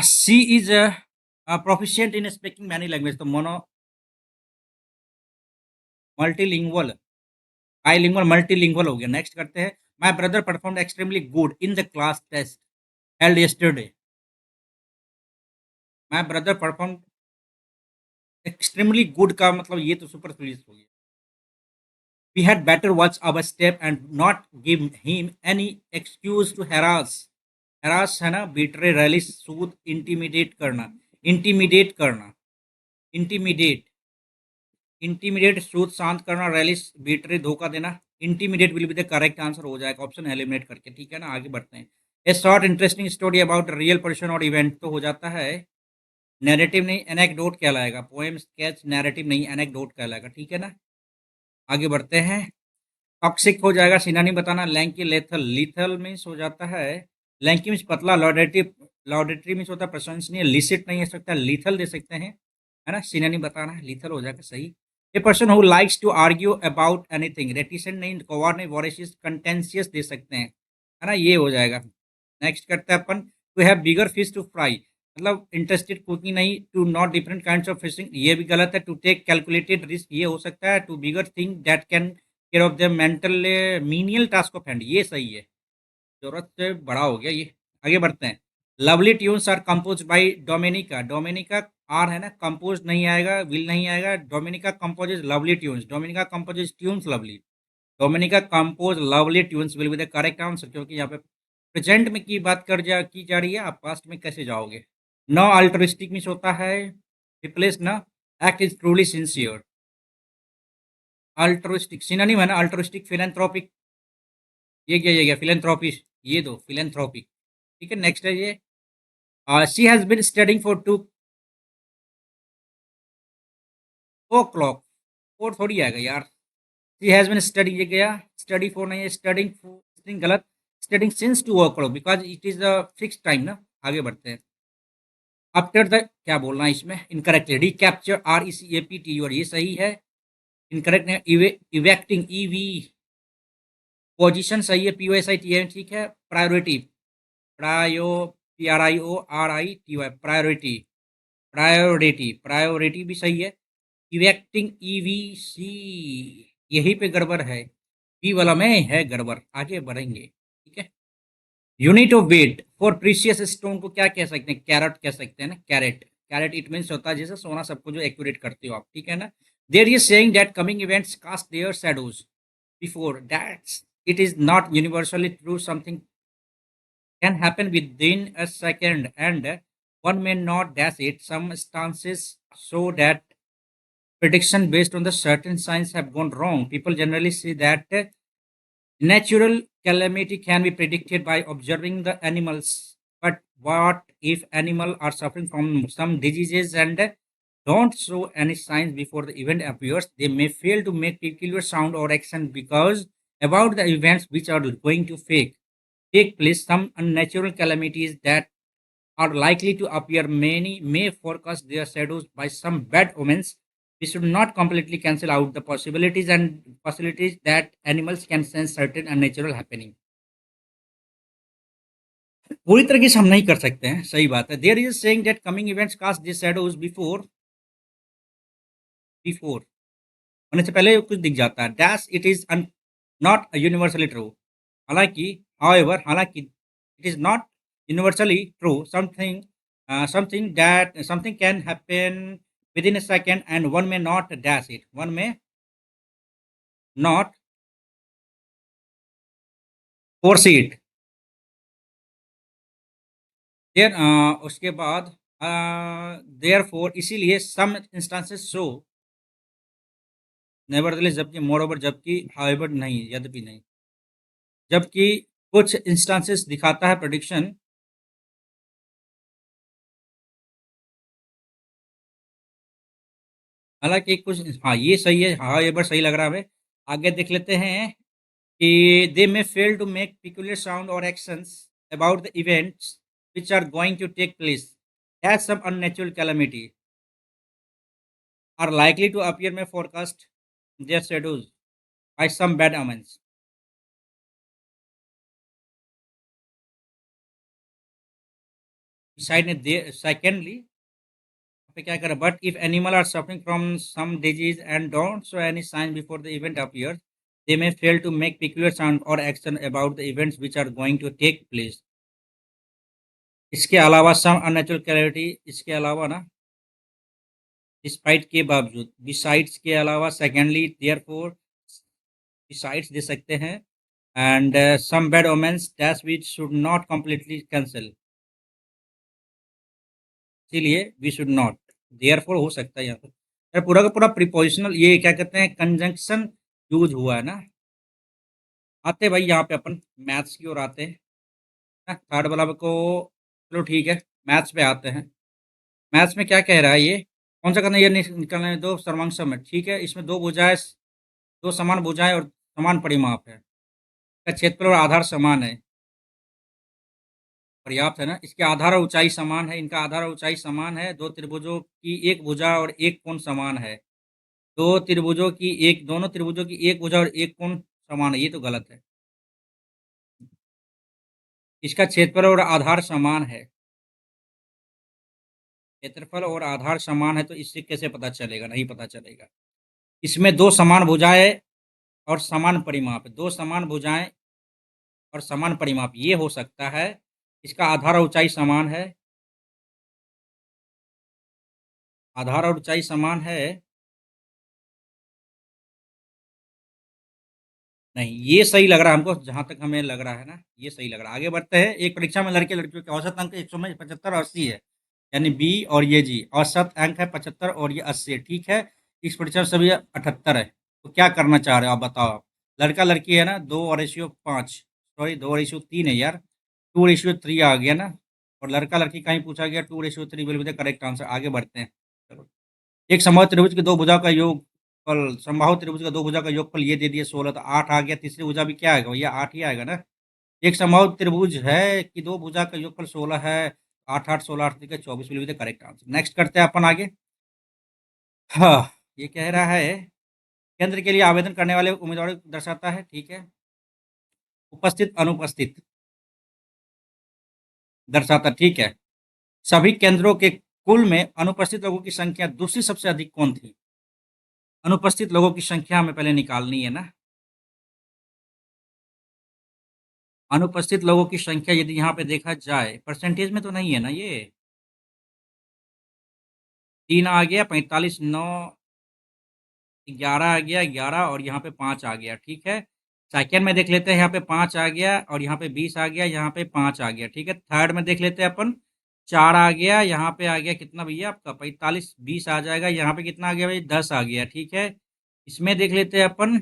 She is proficient in speaking many language, तो मोनो, मल्टीलिंगुअल, बाइलिंगुअल, मल्टीलिंगुअल हो गया। नेक्स्ट करते हैं। My brother performed extremely good in the class test held yesterday. My brother perform extremely good का मतलब ये तो सुपर पुलिस हो गया। We had better watch our step and not give him any excuse to harass. Harass है ना, betray, रैलिस, सूद, इंटीमिडेट करना, इंटीमिडेट करना, इंटीमिडेट, इंटीमिडेट सूद शांत करना, रैलिस बीट्रे धोखा देना। Intimidate will be the correct answer हो जाएगा, ऑप्शन एलिमिनेट करके, ठीक है ना। आगे बढ़ते हैं। ए short interesting story about real person और इवेंट तो हो जाता है। नैरेटिव नहीं, एनेक्डोट कहलाएगा। पोएम, स्केच, नैरेटिव नहीं, एनेक्डोट कहलाएगा, ठीक है ना। आगे बढ़ते हैं। टॉक्सिक हो जाएगा, सिनोनिम बताना। लैंकी, लेथल, लीथल मीन्स हो जाता है, लैंकी मीन्स पतला, लॉडेटरी, लॉडेटरी मीन्स होता है प्रशंसनीय, लिसिट नहीं हो सकता, लीथल दे सकते हैं, है ना। सिनोनिम बताना है, लीथल हो जाएगा सही। A person who likes to argue about anything, reticent नहीं, कवार नहीं, वॉरेशियस, कंटेंशियस दे सकते हैं, है ना, ये हो जाएगा। नेक्स्ट करते हैं अपन। To have bigger fish to fry, मतलब इंटरेस्टेड कुकिंग नहीं, to not different kinds of fishing ये भी गलत है। टू टेक कैलकुलेटेड रिस्क ये हो सकता है। To bigger thing that can care of the mental menial task of hand ये सही है, जरूरत से बड़ा हो गया ये। आगे बढ़ते हैं। Lovely tunes are compose by Dominica, Dominica are है ना, कंपोज नहीं आएगा, विल नहीं आएगा। Dominica composes lovely tunes, Dominica composes tunes lovely, Dominica compose lovely tunes will be the correct answer, क्योंकि यहाँ पे प्रेजेंट में की बात की जा रही है, आप पास्ट में कैसे जाओगे। नो अल्ट्रिस्टिक मीन्स होता है रिप्लेस ना, act is truly sincere. Altruistic synonym है ना, अल्ट्रिस्टिक, फिलेंथ्रोपिक, ये गया फिलेंथ्रोपी, ये दो फिलेंथ्रोपिक, ठीक है। नेक्स्ट है ये। She has been studying for 2 o'clock, और थोड़ी आएगा यार। शी हैज बीन स्टडी, ये गया, स्टडी फॉर नहीं है, स्टडिंग फॉर, स्टडिंग गलत, studying since 2 o'clock because it is a fix time ना। आगे बढ़ते हैं। आफ्टर द क्या बोलना है इसमें, इनकरेक्ट, रिकैप्चर, RECAPT और ये सही है। इनकरेक्ट है इवेक्टिंग, EV, पोजीशन सही है, POSITION ठीक है। प्रायोरिटी, प्रायो, PRIORITY, प्रायोरिटी, प्रायोरिटी, प्रायोरिटी भी सही है। इवेक्टिंग, EVC, यही पे गड़बड़ है, बी वाला में है गड़बड़। आगे बढ़ेंगे, ठीक है। Unit of weight for precious stone को क्या कह सकते हैं, कैरेट कह सकते हैं ना, कैरेट, कैरेट इट मीन्स होता है जैसे सोना सबको जो एक्यूरेट करते हो आप, ठीक है ना। There is saying that coming events cast their shadows before, that's it is not universally true, something can happen within a second and one may not dash it. Some stances show that prediction based on the certain signs have gone wrong. People generally say that natural calamity can be predicted by observing the animals. But what if animals are suffering from some diseases and don't show any signs before the event appears? They may fail to make peculiar sound or action because about the events which are going to take place. Some unnatural calamities that are likely to appear. Many may forecast their shadows by some bad omens. We should not completely cancel out the possibilities that animals can sense certain unnatural happening. पूरी तरीके से हम नहीं कर सकते हैं, सही बात है। There is saying that coming events cast this shadows before, before होने से पहले कुछ दिख जाता है। Dash it is not universally true, हालांकि, हाउएवर, हालांकि it is not universally true, something can happen within a second and one may not dash it, one may not foresee it। देर उसके बाद देयर फोर इसीलिए सम instances show, nevertheless जबकि, more over जबकि, however नहीं, यद्यपि नहीं, जबकि कुछ इंस्टांसेस दिखाता है प्रोडिक्शन हालाँकि कुछ हाँ, ये सही है। हाँ, ये बार सही लग रहा है हमें। आगे देख लेते हैं कि they may fail to make peculiar sound और actions about the events which are going to take place as some unnatural calamity are likely to appear may forecast their schedules by some bad omens. Secondly, पे क्या करें but if animal are suffering from some disease and don't show any sign before the event appears they may fail to make peculiar sound और action about the events which are going to take place. इसके अलावा सम unnatural calamity, इसके अलावा ना, despite के बावजूद, besides के अलावा, सेकेंडली देयरफॉर, बिसाइड्स दे सकते हैं, and some bad omens that we should not completely cancel, इसीलिए वी शुड नॉट, देयरफॉर हो सकता है यहाँ पे। यार पूरा का पूरा प्रीपोजिशनल, ये क्या कहते हैं, कंजंक्शन यूज हुआ है ना। आते हैं भाई यहाँ पे अपन मैथ्स की ओर आते हैं ना, थर्ड वाला को, चलो ठीक है, मैथ्स पे आते हैं। मैथ्स में क्या कह रहा है ये, कौन सा करना है, ये निकलने में दो सर्वांग है, ठीक है, इसमें दो भुजाएं, दो समान भुजाएं और समान परिमाप है, इसका क्षेत्रफल और आधार समान है, पर्याप्त है ना। इसके आधार और ऊंचाई समान है, इनका आधार और ऊंचाई समान है, दो त्रिभुजों की एक भुजा और एक कोण समान है, दो त्रिभुजों की एक, दोनों त्रिभुजों की एक भुजा और एक कोण समान है, ये तो गलत है। इसका क्षेत्रफल और आधार समान है, क्षेत्रफल और आधार समान है, तो इससे कैसे पता चलेगा, नहीं पता चलेगा। इसमें दो समान भुजाएं और समान परिमाप, दो समान भुजाएं और समान परिमाप, ये हो सकता है। इसका आधार और ऊंचाई समान है, आधार और ऊंचाई समान है, नहीं ये सही लग रहा है हमको, जहां तक हमें लग रहा है ना, ये सही लग रहा है। आगे बढ़ते हैं। एक परीक्षा में लड़के लड़कियों के औसत अंक 100 में 75 और 80 है, यानी बी और ये जी, औसत अंक है 75 और ये 80 है, ठीक है। इस परीक्षा में सभी 78 है, तो क्या करना चाह रहे हो आप बताओ आप। लड़का लड़की है ना, 2:5, सॉरी 2:3 है यार, 2:3 आ गया ना, और लड़का लड़की कहीं पूछा गया, 2:3 will be the correct answer. आगे बढ़ते हैं, चलो। एक समबाहु त्रिभुज की दो भुजा का योगफल, समबाहु त्रिभुज का दो भुजा का योगफल ये दे दिया 16, तो 8 आ गया, तीसरी भुजा भी क्या आएगा भैया, 8 ही आएगा ना। एक समबाहु त्रिभुज है कि दो भुजा का योगफल 16 है, 8 8 16 8 24 will be the correct answer. Next करते हैं अपन आगे। हाँ, ये कह रहा है केंद्र के लिए आवेदन करने वाले उम्मीदवारों को दर्शाता है, ठीक है। उपस्थित अनुपस्थित दर्शाता, ठीक है। सभी केंद्रों के कुल में अनुपस्थित लोगों की संख्या दूसरी सबसे अधिक कौन थी। अनुपस्थित लोगों की संख्या हमें पहले निकालनी है ना। अनुपस्थित लोगों की संख्या यदि यहाँ पे देखा जाए, परसेंटेज में तो नहीं है ना ये, 3 आ गया, 45 9, 11 आ गया, 11 और यहाँ पे 5 आ गया, ठीक है। सेकंड में देख लेते हैं, यहाँ पे 5 आ गया और यहाँ पे 20 आ गया, यहाँ पे 5 आ गया, ठीक है। थर्ड में देख लेते हैं अपन, 4 आ गया, यहाँ पे आ गया कितना भैया आपका, 45 20 आ जाएगा, यहाँ पे कितना आ गया भाई, 10 आ गया, ठीक है। इसमें देख लेते हैं अपन,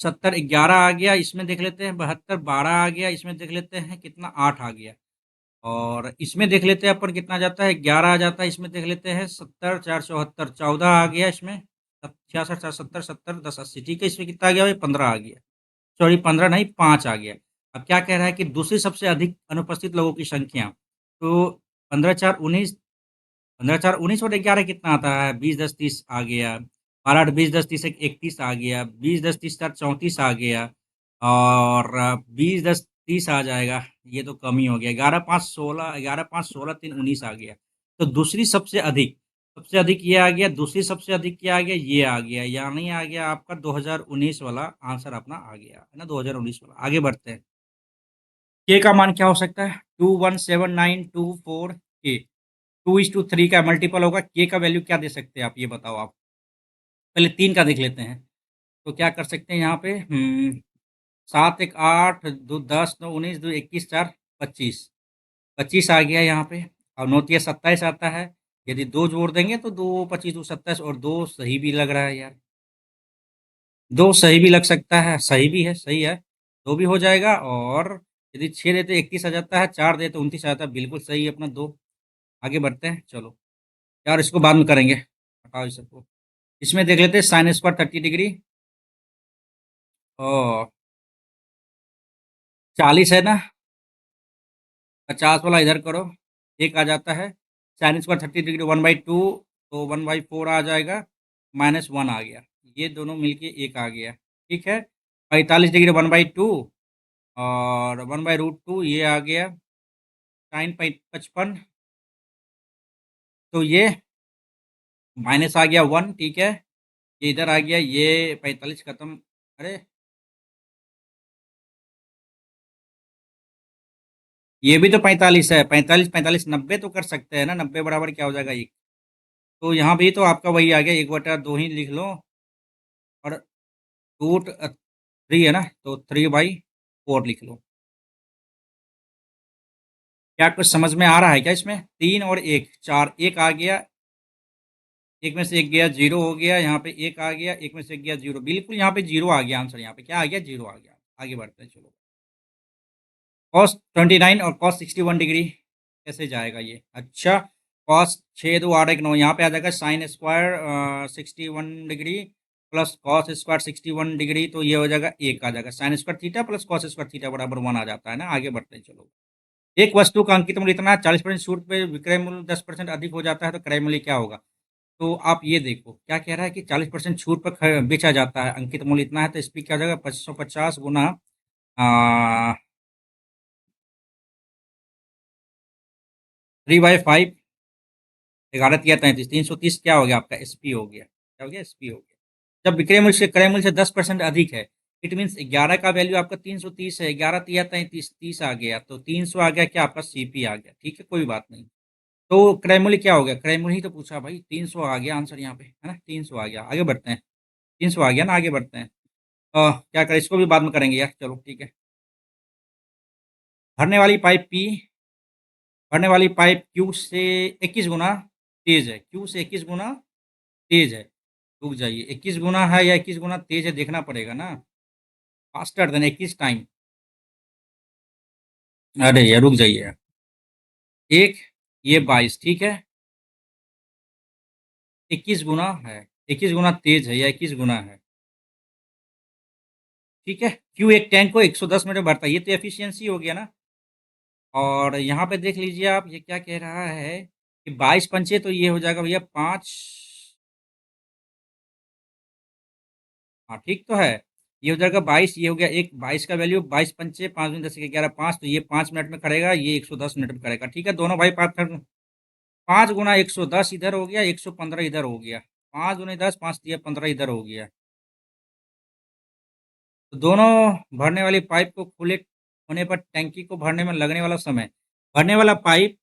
70 11 आ गया, इसमें देख लेते हैं 72 12 आ गया, इसमें देख लेते हैं कितना, 8 आ गया, और इसमें देख लेते हैं अपन कितना जाता है, 11 आ जाता है, इसमें देख लेते हैं 70 4 74 14 आ गया, इसमें 66 4 70 70 10 80, ठीक है। इसमें कितना आ गया भाई, 15 आ गया, सॉरी 15 नहीं 5 आ गया। अब क्या कह रहा है कि दूसरी सबसे अधिक अनुपस्थित लोगों की संख्या, तो 15 4 19, 15 4 19 और 11 कितना आता है, 20 10 30 आ गया, 12 8 20 10 30 31 आ गया, 20 10 30 4 34 आ गया, और 20 10 30 आ जाएगा, ये तो कम ही हो गया, 11 5 16, 11 5 16 3 19 आ गया। तो दूसरी सबसे अधिक ये आ गया, दूसरी सबसे अधिक क्या आ गया, ये आ गया, यानी आ गया आपका 2019 वाला आंसर अपना आ गया है ना, 2019 वाला। आगे बढ़ते हैं। के का मान क्या हो सकता है, 21792 के, 2:3 का मल्टीपल होगा, के का वैल्यू क्या दे सकते हैं आप, ये बताओ आप। पहले 3 का देख लेते हैं, तो क्या कर सकते हैं यहाँ पे, 7 1 8 2 10 9 19 2 21 4 25, 25 आ गया यहाँ पे, और 9 तिया 27 आता है। यदि दो जोड़ देंगे तो 2 25 2 27, और दो सही भी लग रहा है यार, दो सही भी लग सकता है, सही भी है, सही है, दो भी हो जाएगा। और यदि 6 देते 31 आ जाता है, 4 देते 29 आ जाता है, बिल्कुल सही है अपना दो। आगे बढ़ते हैं, चलो यार, इसको बाद में करेंगे, हटाओ इस सबको। इसमें देख लेते हैं साइन स्क्वायर 30 डिग्री। ओ 40 है ना, 50 वाला इधर करो, एक आ जाता है। साइन स्क्वायर 30 डिग्री 1/2, तो 1/4 आ जाएगा, -1 आ गया। ये दोनों मिलके एक आ गया। ठीक है, 45 डिग्री 1/2 और 1/√2 ये आ गया, साइन 55, तो ये माइनस आ गया 1। ठीक है, ये इधर आ गया, ये 45 खत्म। अरे ये भी तो 45 है, 45 45 90 तो कर सकते हैं ना, 90 बराबर क्या हो जाएगा, एक। तो यहाँ भी तो आपका वही आ गया, 1/2 ही लिख लो, और रूट 3 है ना, तो 3/4 लिख लो। क्या कुछ समझ में आ रहा है क्या इसमें? 3 और 1 4, एक आ गया, एक में से एक गया, जीरो हो गया। यहाँ पे एक आ गया, एक में से एक गया, जीरो। बिल्कुल यहाँ पे जीरो आ गया आंसर, यहाँ पे क्या आ गया, जीरो आ गया। आगे बढ़ते हैं, चलो। कॉस 29 और कॉस 61 डिग्री कैसे जाएगा ये? अच्छा, कॉस 6 2 8 1 9, यहाँ पे आ जाएगा sine square 61 degree plus cos square 61 degree, तो ये हो जाएगा, एक आ जाएगा। Sine square theta plus cos square theta बराबर 1 आ जाता है ना। आगे बढ़ते हैं, चलो। एक वस्तु का अंकित मूल्य इतना 40% छूट पे विक्रय मूल्य 10% अधिक हो जाता है, तो क्रय मूल्य क्या होगा? तो आप ये देखो क्या कह रहा है कि 40% छूट पर बेचा जाता है, अंकित मूल्य इतना है, तो इस पर क्या हो जाएगा, 550 गुना 3/5, 11 3 33, 330 क्या हो गया आपका, एसपी हो गया। क्या हो गया, एसपी हो गया। जब विक्रय मूल्य से क्रय मूल्य से 10% अधिक है, इट मीन्स 11 का वैल्यू आपका 330 है, 11 3 33, 30 आ गया, तो 300 आ गया, क्या आपका सीपी आ गया। ठीक है, कोई बात नहीं। तो क्रय मूल्य क्या हो गया, क्रय मूल्य ही तो पूछा भाई, 300 आ गया आंसर यहाँ पे, है ना, 300 आ गया। आगे बढ़ते हैं, 300 आ गया ना, आगे बढ़ते हैं। क्या करें, इसको भी बाद में करेंगे यार, चलो ठीक है। भरने वाली पाइप पी, भरने वाली पाइप क्यू से 21 गुना तेज है, क्यू से 21 गुना तेज है। रुक जाइए, 21 गुना है या 21 गुना तेज है, देखना पड़ेगा ना। Faster than 21 time. अरे यार रुक जाइए, एक, ये 22, ठीक है, 21 गुना है, 21 गुना तेज है या 21 गुना है। ठीक है, क्यू एक टैंक को 110 मिनट में भरता है, ये तो एफिशिएंसी हो गया ना। और यहाँ पे देख लीजिए आप, ये क्या कह रहा है कि 22 पंचे, तो ये हो जाएगा भैया 5। हाँ ठीक तो है, ये हो जाएगा 22, ये हो गया एक, 22 का वैल्यू, 22 पंचे 5 दूनी 10 11 5, तो ये 5 मिनट में करेगा, ये 110 मिनट में करेगा। ठीक है, दोनों भाई 5 गुना 110 इधर हो गया, 115 इधर हो गया, 5 दूनी 10, 5 दिया 15 इधर हो गया। तो दोनों भरने वाली पाइप को खुले होने पर टैंकी को भरने में लगने वाला समय, भरने वाला पाइप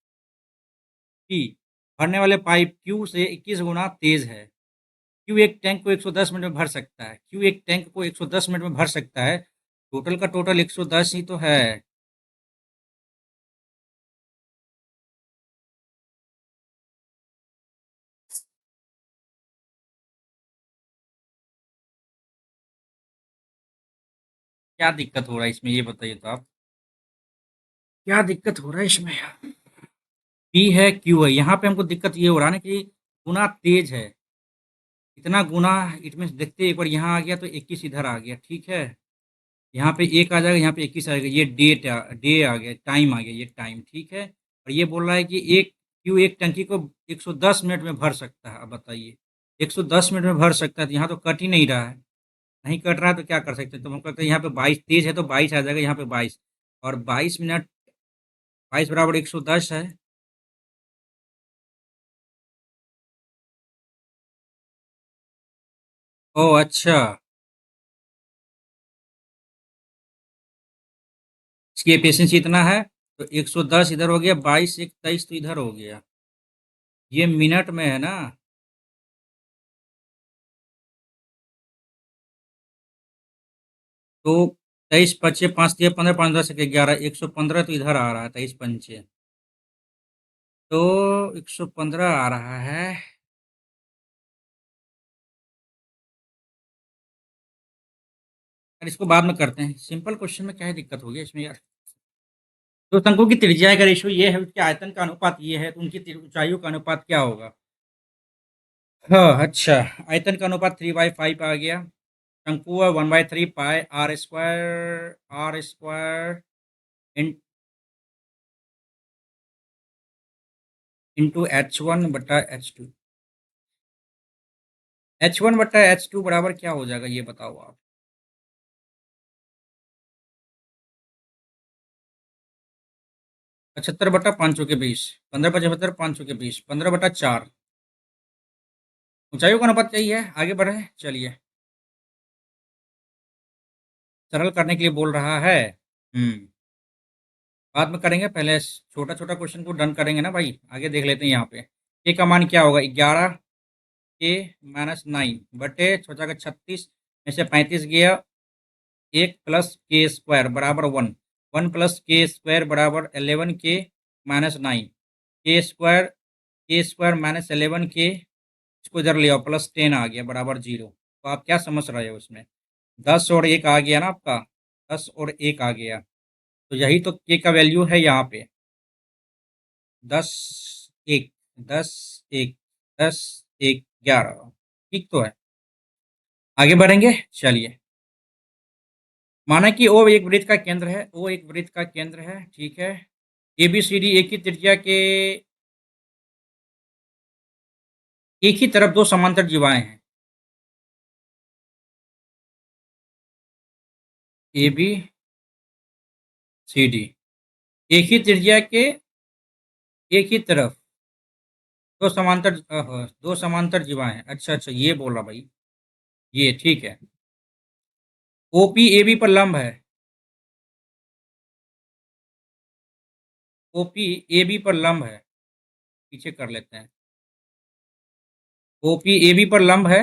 पी, भरने वाले पाइप क्यू से 21 गुना तेज है। क्यू एक टैंक को 110 मिनट में भर सकता है, क्यू एक टैंक को 110 मिनट में भर सकता है, टोटल का टोटल 110 ही तो है। क्या दिक्कत हो रहा है इसमें, ये बताइए तो आप, क्या दिक्कत हो रहा है इसमें? पी है क्यू है, यहाँ पे हमको दिक्कत ये हो रहा है ना कि गुना तेज है, इतना गुना। इट मीन्स देखते एक बार यहाँ आ गया तो 21 इधर आ गया। ठीक है, यहाँ पे एक आ जाएगा, यहाँ पे 21 आएगा, ये डे आ गया, टाइम आ गया, ये टाइम। ठीक है, और ये बोल रहा है कि एक क्यू एक टंकी को 110 मिनट में भर सकता है। अब बताइए, 110 मिनट में भर सकता है, तो यहाँ तो कट ही नहीं रहा है। नहीं कट रहा है तो क्या कर सकते हैं, तो हम कहते हैं यहाँ पे 22 तेज है, तो 22 आ जाएगा यहाँ पे 22, और 22 मिनट, 22 बराबर 110 है। ओ अच्छा, इसकी एफिशिएंसी इतना है, तो 110 इधर हो गया, 22 1 23 तो इधर हो गया, ये मिनट में है ना। तो 23 पच्चे 5 दिए 15, 5 10 11, 115 तो इधर आ रहा है, 23 पंचे, तो 115 आ रहा है। यार इसको बाद में करते हैं, सिंपल क्वेश्चन में क्या है, दिक्कत हो गई इसमें यार। तो शंकु की त्रिज्या का रेशियो ये है, उसके आयतन का अनुपात ये है, तो उनकी ऊंचाइयों का अनुपात क्या होगा? हाँ, अच्छा। आयतन का अनुपात 3/5 आ गया। शंकु है 1/3 पाई are square into H1/H2। H1/H2 बराबर क्या हो जाएगा, ये बताओ आप। 75/5 15 75 5 15/4। ऊंचाइयों का अनुपात चाहिए, आगे बढ़े चलिए। सरल करने के लिए बोल रहा है। हम्म। बाद में करेंगे, पहले छोटा छोटा क्वेश्चन को डन करेंगे ना भाई, आगे देख लेते हैं यहाँ पे। के का मान क्या होगा, 11 के-9 बटे छोटा का 36 में से 35 गया, 1 + k² बराबर 1। 1 + k² बराबर 11 k-9। k² -11 k, इसको इधर ले आओ, +10 आ गया बराबर 0। तो आप क्या समझ रहे हो उसमें, 10 और 1 आ गया ना आपका, 10 और 1 आ गया। तो यही तो के का वैल्यू है यहाँ पे। 10 1 10 1 10 1 11। ठीक तो है, आगे बढ़ेंगे चलिए। माना कि ओ एक वृत्त का केंद्र है, ओ एक वृत्त का केंद्र है, ठीक है। ए बी सी डी एक ही त्रिज्या के, एक ही तरफ दो समांतर जीवाएं हैं। ए बी सी डी एक ही त्रिज्या के, एक ही तरफ दो समांतर जीवाएं हैं। अच्छा अच्छा, ये बोला भाई, ये ठीक है। ओपी ए बी पर लंब है। ओपी ए बी पर लंब है, पीछे कर लेते हैं। ओपी ए बी पर लंब है।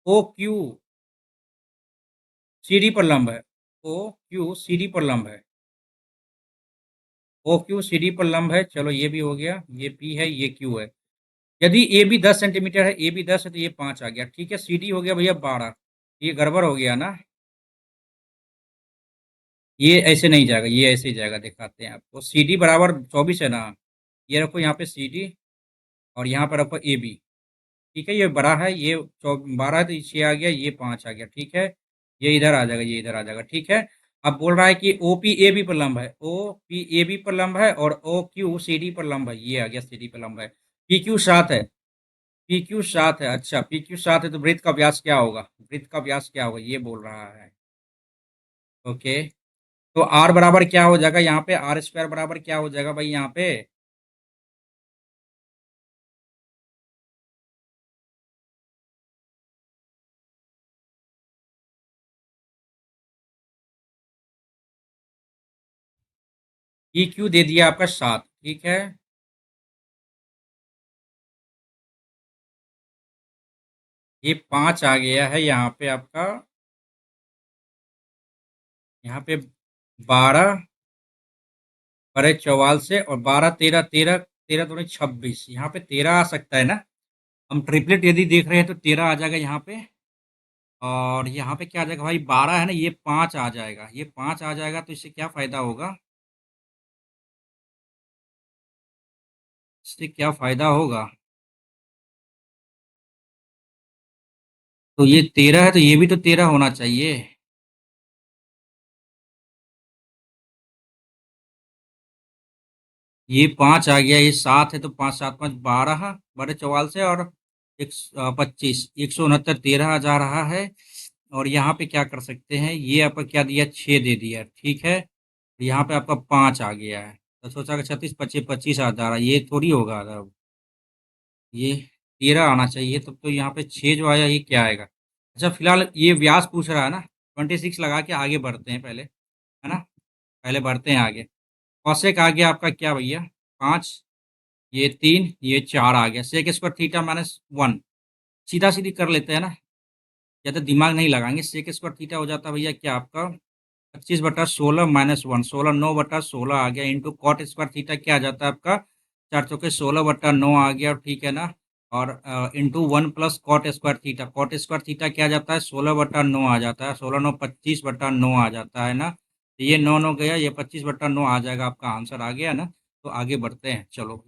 ओ क्यू सी डी पर लंब है। ओ क्यू सी डी पर लंब है। ओ क्यू सी डी पर लंब है, चलो ये भी हो गया, ये पी है ये क्यू है। यदि ए बी 10 सेंटीमीटर है, ए बी 10 है तो ये 5 आ गया, ठीक है। सी डी हो गया भैया 12। ये गड़बड़ हो गया ना, ये ऐसे नहीं जाएगा, ये ऐसे ही जाएगा, दिखाते हैं आपको। सी डी बराबर 24 है ना, ये रखो यहाँ पे सी डी, और यहाँ पर रखो ए बी। ठीक है, ये बड़ा है, ये 12 है तो ये 6 आ गया, ये 5 आ गया, ठीक है। ये इधर आ जाएगा, ये इधर आ जाएगा, ठीक है। अब बोल रहा है कि ओ पी ए बी पर लंब है, ओ पी ए बी पर लंब है, और ओ क्यू सी डी पर लंब है, ये आ गया सी डी पर लंब है। पी क्यू 7 है, पी क्यू 7 है। अच्छा, पी क्यू 7 है तो वृत्त का व्यास क्या होगा, वृत्त का व्यास क्या होगा, ये बोल रहा है। ओके, तो आर बराबर क्या हो जाएगा यहाँ पे, आर स्क्वायर बराबर क्या हो जाएगा भाई यहाँ पे। पी क्यू दे दिया आपका 7, ठीक है। ये 5 आ गया है यहाँ पे आपका, यहाँ पे 12 × 44 और 12 13 13 13 दूनी 26, यहाँ पे 13 आ सकता है ना। हम ट्रिपलेट यदि देख रहे हैं तो 13 आ जाएगा यहाँ पे। और यहाँ पे क्या आ जाएगा भाई, 12 है ना, ये 5 आ जाएगा, ये 5 आ जाएगा, तो इससे क्या फायदा होगा, इससे क्या फायदा होगा। तो ये 13 है तो ये भी तो 13 होना चाहिए। ये 5 आ गया, ये 7 है तो 5 7 5 12, 12 × 44 और 25, 169 13 आ जा रहा है। और यहाँ पे क्या कर सकते हैं, ये आपका क्या दिया, 6 दे दिया, ठीक है। यहाँ पे आपका 5 आ गया है, तो सोचा कि 36 25 25 आ जा रहा है, ये थोड़ी होगा अब। ये 13 आना चाहिए, तब तो यहाँ पे 6 जो आया ये क्या आएगा। अच्छा, फिलहाल ये व्यास पूछ रहा है ना, 26 लगा के आगे बढ़ते हैं पहले, है ना। पहले बढ़ते हैं आगे। कौशिक आ गया आपका क्या भैया, 5, ये 3 ये 4 आ गया, सेक स्क्वायर थीटा -1। सीधा सीधी कर लेते हैं ना, ज़्यादा दिमाग नहीं लगाएंगे। सेक स्क्वायर थीटा हो जाता है भैया क्या आपका, 25/16 -1, 16 9/16 आ गया, इंटू कॉट स्क्वायर थीटा क्या आ जाता है आपका, 4 × 16/9 आ गया, ठीक है ना। और into 1 + cot square theta, cot square theta क्या आ जाता है, 16/9 आ जाता है, 16 9 25/9 आ जाता है ना। तो ये 9 9 गया, ये 25/9 आ जाएगा, आपका आंसर आ गया ना। तो आगे बढ़ते हैं चलो,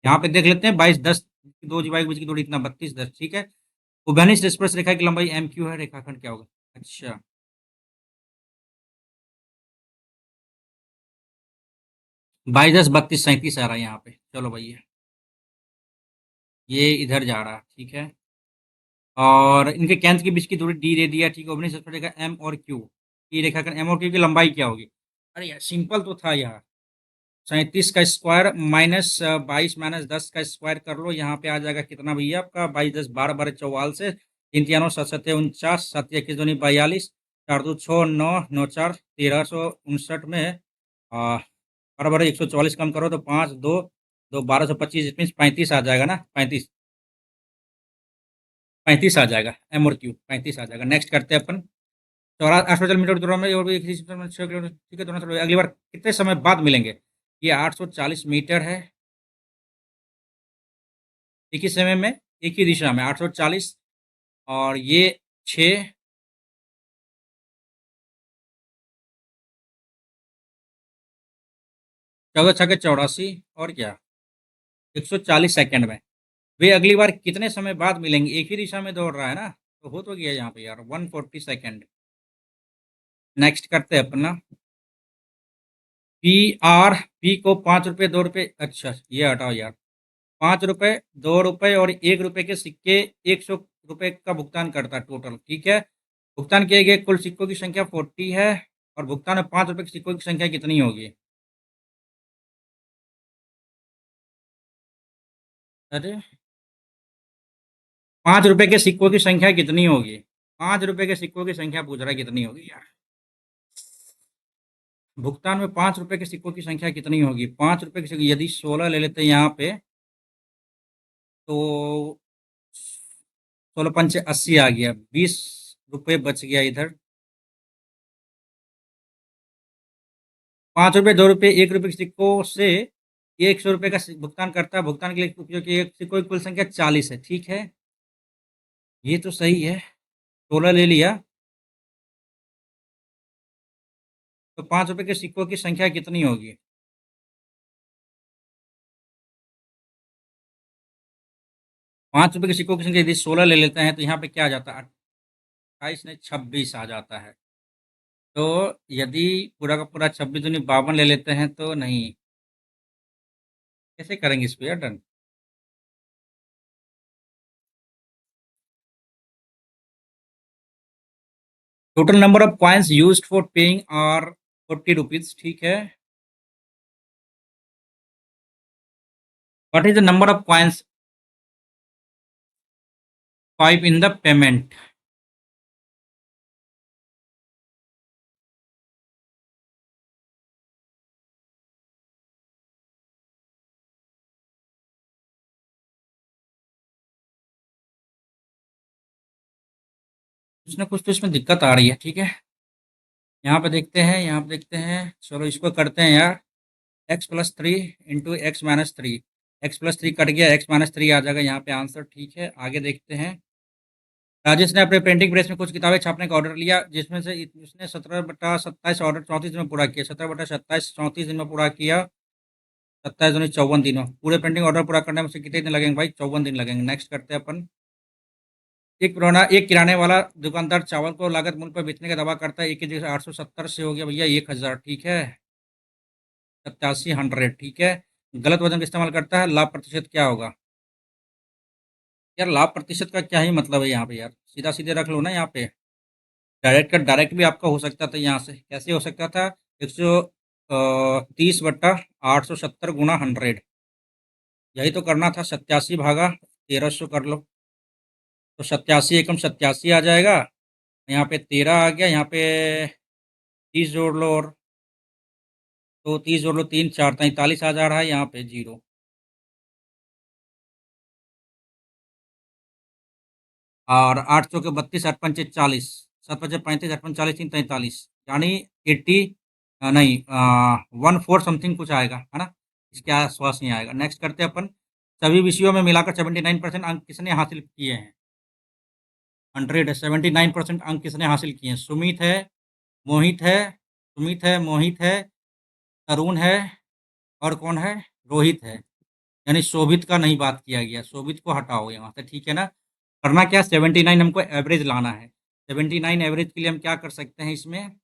यहाँ पे देख लेते हैं 22 10 दो जीवा के बीच की दूरी इतना 32 10, ठीक है। उभयनिष्ठ स्पर्श रेखा की लंबाई एम क्यू है, रेखाखंड क्या होगा? अच्छा, 22 10 32 37 आ रहा है यहाँ पे। चलो भैया, ये इधर जा रहा है, ठीक है। और इनके केंद्र के बीच की दूरी डी दे दिया, ठीक है। उभयनिष्ठ स्पर्श रेखा एम और क्यू, ये रेखाखंड एम और क्यू की लंबाई क्या होगी? अरे यार सिंपल तो था यार। 37 का स्क्वायर माइनस 22 माइनस 10 का स्क्वायर कर लो, यहाँ पे आ जाएगा कितना भैया आपका? 22 10 12 12 44 से 3 3 9 7 7 49 7 21 दूनी 42 4 2 6 9 9 4 1359 में 12 12 144 कम करो तो 5 2 2 1225 मीन 35 आ जाएगा ना? 35 आ जाएगा, एम और क्यू 35 आ जाएगा। नेक्स्ट करते हैं अपन। 840 मीटर दूर में और भी 6 किलोमीटर, ठीक है। दोनों तरफ अगली बार कितने समय बाद मिलेंगे? ये 840 मीटर है, एक ही समय में एक ही दिशा में 840, और ये 6, 14 छके 84, और क्या 140 सेकंड में। वे अगली बार कितने समय बाद मिलेंगे? एक ही दिशा में दौड़ रहा है ना, तो हो तो गया यहाँ पे यार 140 सेकंड। नेक्स्ट करते हैं अपना। पी आर, पी को 5 रुपये 2 रुपये, अच्छा ये हटाओ यार। 5 रुपये 2 रुपये और 1 रुपये के सिक्के 100 रुपये का भुगतान करता है टोटल, ठीक है। भुगतान किए गए कुल सिक्कों की संख्या 40 है, और भुगतान में 5 रुपये के सिक्कों की संख्या कितनी होगी? अरे, 5 रुपये के सिक्कों की संख्या कितनी होगी? 5 रुपये के सिक्कों की संख्या पूछ रहा है कितनी होगी यार। भुगतान में 5 रुपये के सिक्कों की संख्या कितनी होगी? 5 रुपये के सिक्के यदि 16 ले लेते हैं यहाँ पे, तो 16 पंचे 80 आ गया, 20 रुपये बच गया इधर। 5 रुपये 2 रुपये 1 रुपये के सिक्कों से 100 रुपये का भुगतान करता है। भुगतान के लिए उपयोग किए गए सिक्कों की कुल संख्या 40 है, ठीक है। ये तो सही है, 16 ले लिया। तो 5 रुपये के सिक्कों की संख्या कितनी होगी? 5 रुपये के सिक्कों की संख्या यदि 16 ले लेते हैं तो यहाँ पे क्या आ जाता है? 28 नहीं 26 आ जाता है। तो यदि पूरा का पूरा 26 दूनी 52 ले लेते हैं तो नहीं, कैसे करेंगे इसको यार done? Total number of coins used for paying are 40 rupees, ठीक है। What is the number of coins 5 in the payment? कुछ ना कुछ तो इसमें दिक्कत आ रही है, ठीक है। यहाँ पे देखते हैं, यहाँ पे देखते हैं। चलो इसको करते हैं यार। x+3 into x-3, x+3 cut गया, x-3 आ जाएगा यहाँ पे आंसर, ठीक है। आगे देखते हैं। राजेश ने अपने प्रिंटिंग प्रेस में कुछ किताबें छापने का ऑर्डर लिया, जिसमें से उसने 17/27 ऑर्डर 34 दिन में पूरा किया। 17/27 34 दिन में पूरा किया, 27 दूनी 54 दिनों। पूरे प्रिंटिंग ऑर्डर पूरा करने में से कितने दिन लगेंगे भाई? 54 दिन लगेंगे। नेक्स्ट करते हैं अपन। एक किराने वाला दुकानदार चावल को लागत मूल्य पर बेचने का दावा करता है। एक की जगह 870 से हो गया भैया 1000, ठीक है। 87 100, ठीक है। गलत वजन का इस्तेमाल करता है, लाभ प्रतिशत क्या होगा? यार लाभ प्रतिशत का क्या ही मतलब है यहाँ पे यार, सीधा सीधे रख लो ना यहाँ पे। डायरेक्ट का डायरेक्ट भी आपका हो सकता था यहाँ से। कैसे हो सकता था? 130/870 × 100, यही तो करना था। 87/1300 कर लो, तो 87 एकम 87 आ जाएगा। यहाँ पे 13 आ गया, यहाँ पे 30 जोड़ लो, और तो 30 जोड़ लो, 3 4 43 आ जा रहा है, यहाँ पे 0। और 8 चौके 32, 8 पंचे 40, 7 पंचे 35, 8 पंचे 40, 3 43, यानी 80, नहीं 1/4 समथिंग कुछ आएगा, है ना। इसके आसपास नहीं आएगा। नेक्स्ट करते हैं अपन। सभी विषयों में मिलाकर 79% अंक किसने हासिल किए हैं? 79% अंक किसने हासिल किए हैं? सुमित है, मोहित है, सुमित है, मोहित है, तरुण है, और कौन है? रोहित है। यानी शोभित का नहीं बात किया गया, शोभित को हटाओ यहाँ से, ठीक है ना? करना क्या, 79 हमको एवरेज लाना है। 79 एवरेज के लिए हम क्या कर सकते हैं इसमें?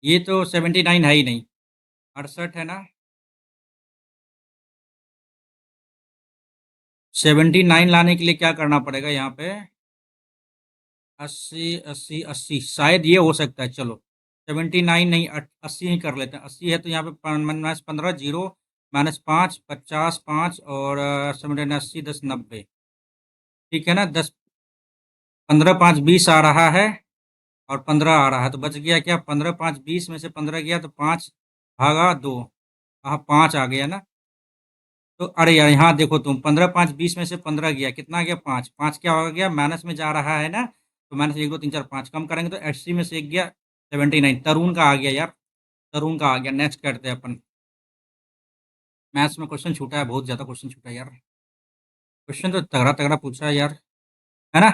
ये तो 79 है ही नहीं, 68 है ना? 79 लाने के लिए क्या करना पड़ेगा यहाँ पे? 80, 80, 80, शायद ये हो सकता है। चलो 79 नहीं, 80 ही कर लेते हैं। 80 है तो यहाँ पे माइनस 15, जीरो माइनस 5, 50, 5 और 79, 80, 10, 90, ठीक है ना? 10, 15, 5, 20 आ रहा है और 15 आ रहा है, तो बच गया क्या? 15, 5, 20 में से 15 गया तो 5 भागा 2, हाँ 5 आ गया ना? तो अरे यार यहाँ देखो तुम, 15, 5, 20 में से 15 गया, कितना गया? 5, 5 क्या हो गया? माइनस में जा रहा है ना, तो माइनस 1, 2, 3, 4, 5 कम करेंगे तो 80 में से एक गया 79, तरुण का आ गया यार, तरुण का आ गया। नेक्स्ट करते हैं अपन। मैथ्स में क्वेश्चन छूटा है, बहुत ज़्यादा क्वेश्चन छूटा है यार, क्वेश्चन तो तगड़ा तगड़ा पूछा है यार, है ना?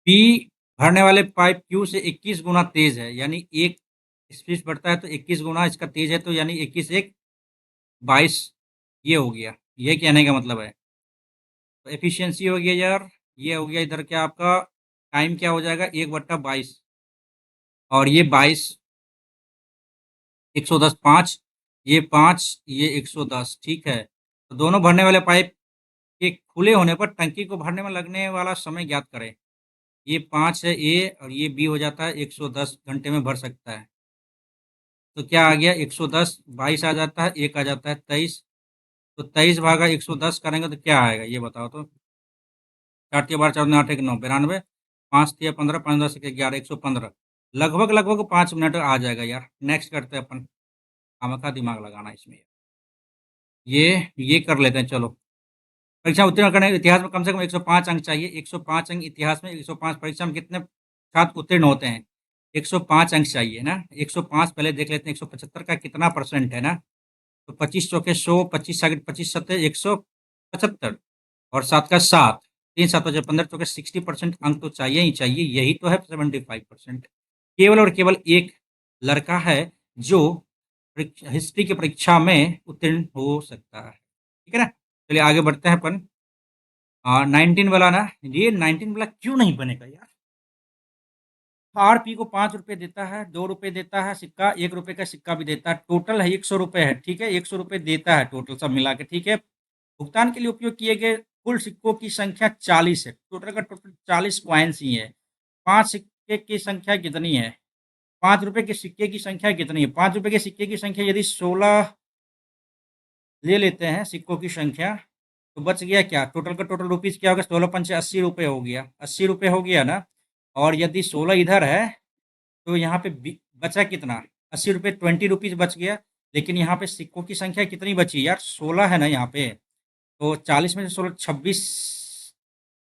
पी भरने वाले पाइप क्यू से 21 गुना तेज है, यानी एक स्पीड बढ़ता है तो 21 गुना इसका तेज है, तो यानी 21 एक 22, ये हो गया, ये कहने का मतलब है। तो एफिशिएंसी हो गया यार, ये हो गया इधर क्या आपका टाइम, क्या हो जाएगा? 1/22, और ये 22, 110, 5, ये 5, ये 110, ठीक है। तो दोनों भरने वाले पाइप के खुले होने पर टंकी को भरने में लगने वाला समय ज्ञात करें। ये 5 है ए और ये बी हो जाता है, 110 घंटे में भर सकता है। तो क्या आ गया? 110, 22 आ जाता है, 1 आ जाता है 23, तो 23 भागा 110 करेंगे तो क्या आएगा ये बताओ तो? 4 तिया 12, 4 दूनी 8, 1 9, 92, 5 तिया 15, 5 10 एक 11, 115, लगभग लगभग 5 मिनट आ जाएगा यार। नेक्स्ट करते हैं अपन, खामखा दिमाग लगाना इसमें। ये कर लेते हैं चलो। परीक्षा उत्तीर्ण करने इतिहास में कम से कम 105 अंक चाहिए। 105 अंक इतिहास में, 105 परीक्षा में कितने छात्र उत्तीर्ण होते हैं? 105 अंक चाहिए ना। 105 पहले देख लेते हैं 175 का कितना परसेंट है ना। तो 25 चौके 100, 25 सात 25 सत्ते 175 और 7 का 7, 3 7 बचे 15 चौके 60% अंक तो चाहिए ही चाहिए, यही तो है 75%। केवल और केवल एक लड़का है जो हिस्ट्री की परीक्षा में उत्तीर्ण हो सकता है, ठीक है ना? चलिए आगे बढ़ते हैं अपन। 19 वाला ना, ये 19 वाला क्यों नहीं बनेगा यार? आरपी को 5 रुपए देता है, 2 रुपए देता है सिक्का, 1 रुपए का सिक्का भी देता है, टोटल है 100 रुपए है, ठीक है? 100 रुपए देता है टोटल सब मिला के, ठीक है? भुगतान के लिए उपयोग किए गए कुल सिक्कों की संख्या 40 है, टोटल का टोटल 40 कॉइन्स ही है। 5 सिक्के की संख्या कितनी है? 5 रुपए के सिक्के की संख्या कितनी है? 5 रुपए के सिक्के की संख्या यदि 16 ले लेते हैं सिक्कों की संख्या, तो बच गया क्या? टोटल का टोटल रुपीज़ क्या होगा? 16 पंचे 80 रुपये हो गया, 80 रुपये हो गया ना। और यदि 16 इधर है तो यहाँ पे बचा कितना? 80 रुपये, 20 रुपीज़ बच गया। लेकिन यहाँ पे सिक्कों की संख्या कितनी बची यार? 16 है ना यहाँ पे। तो 40 में से 16, 26,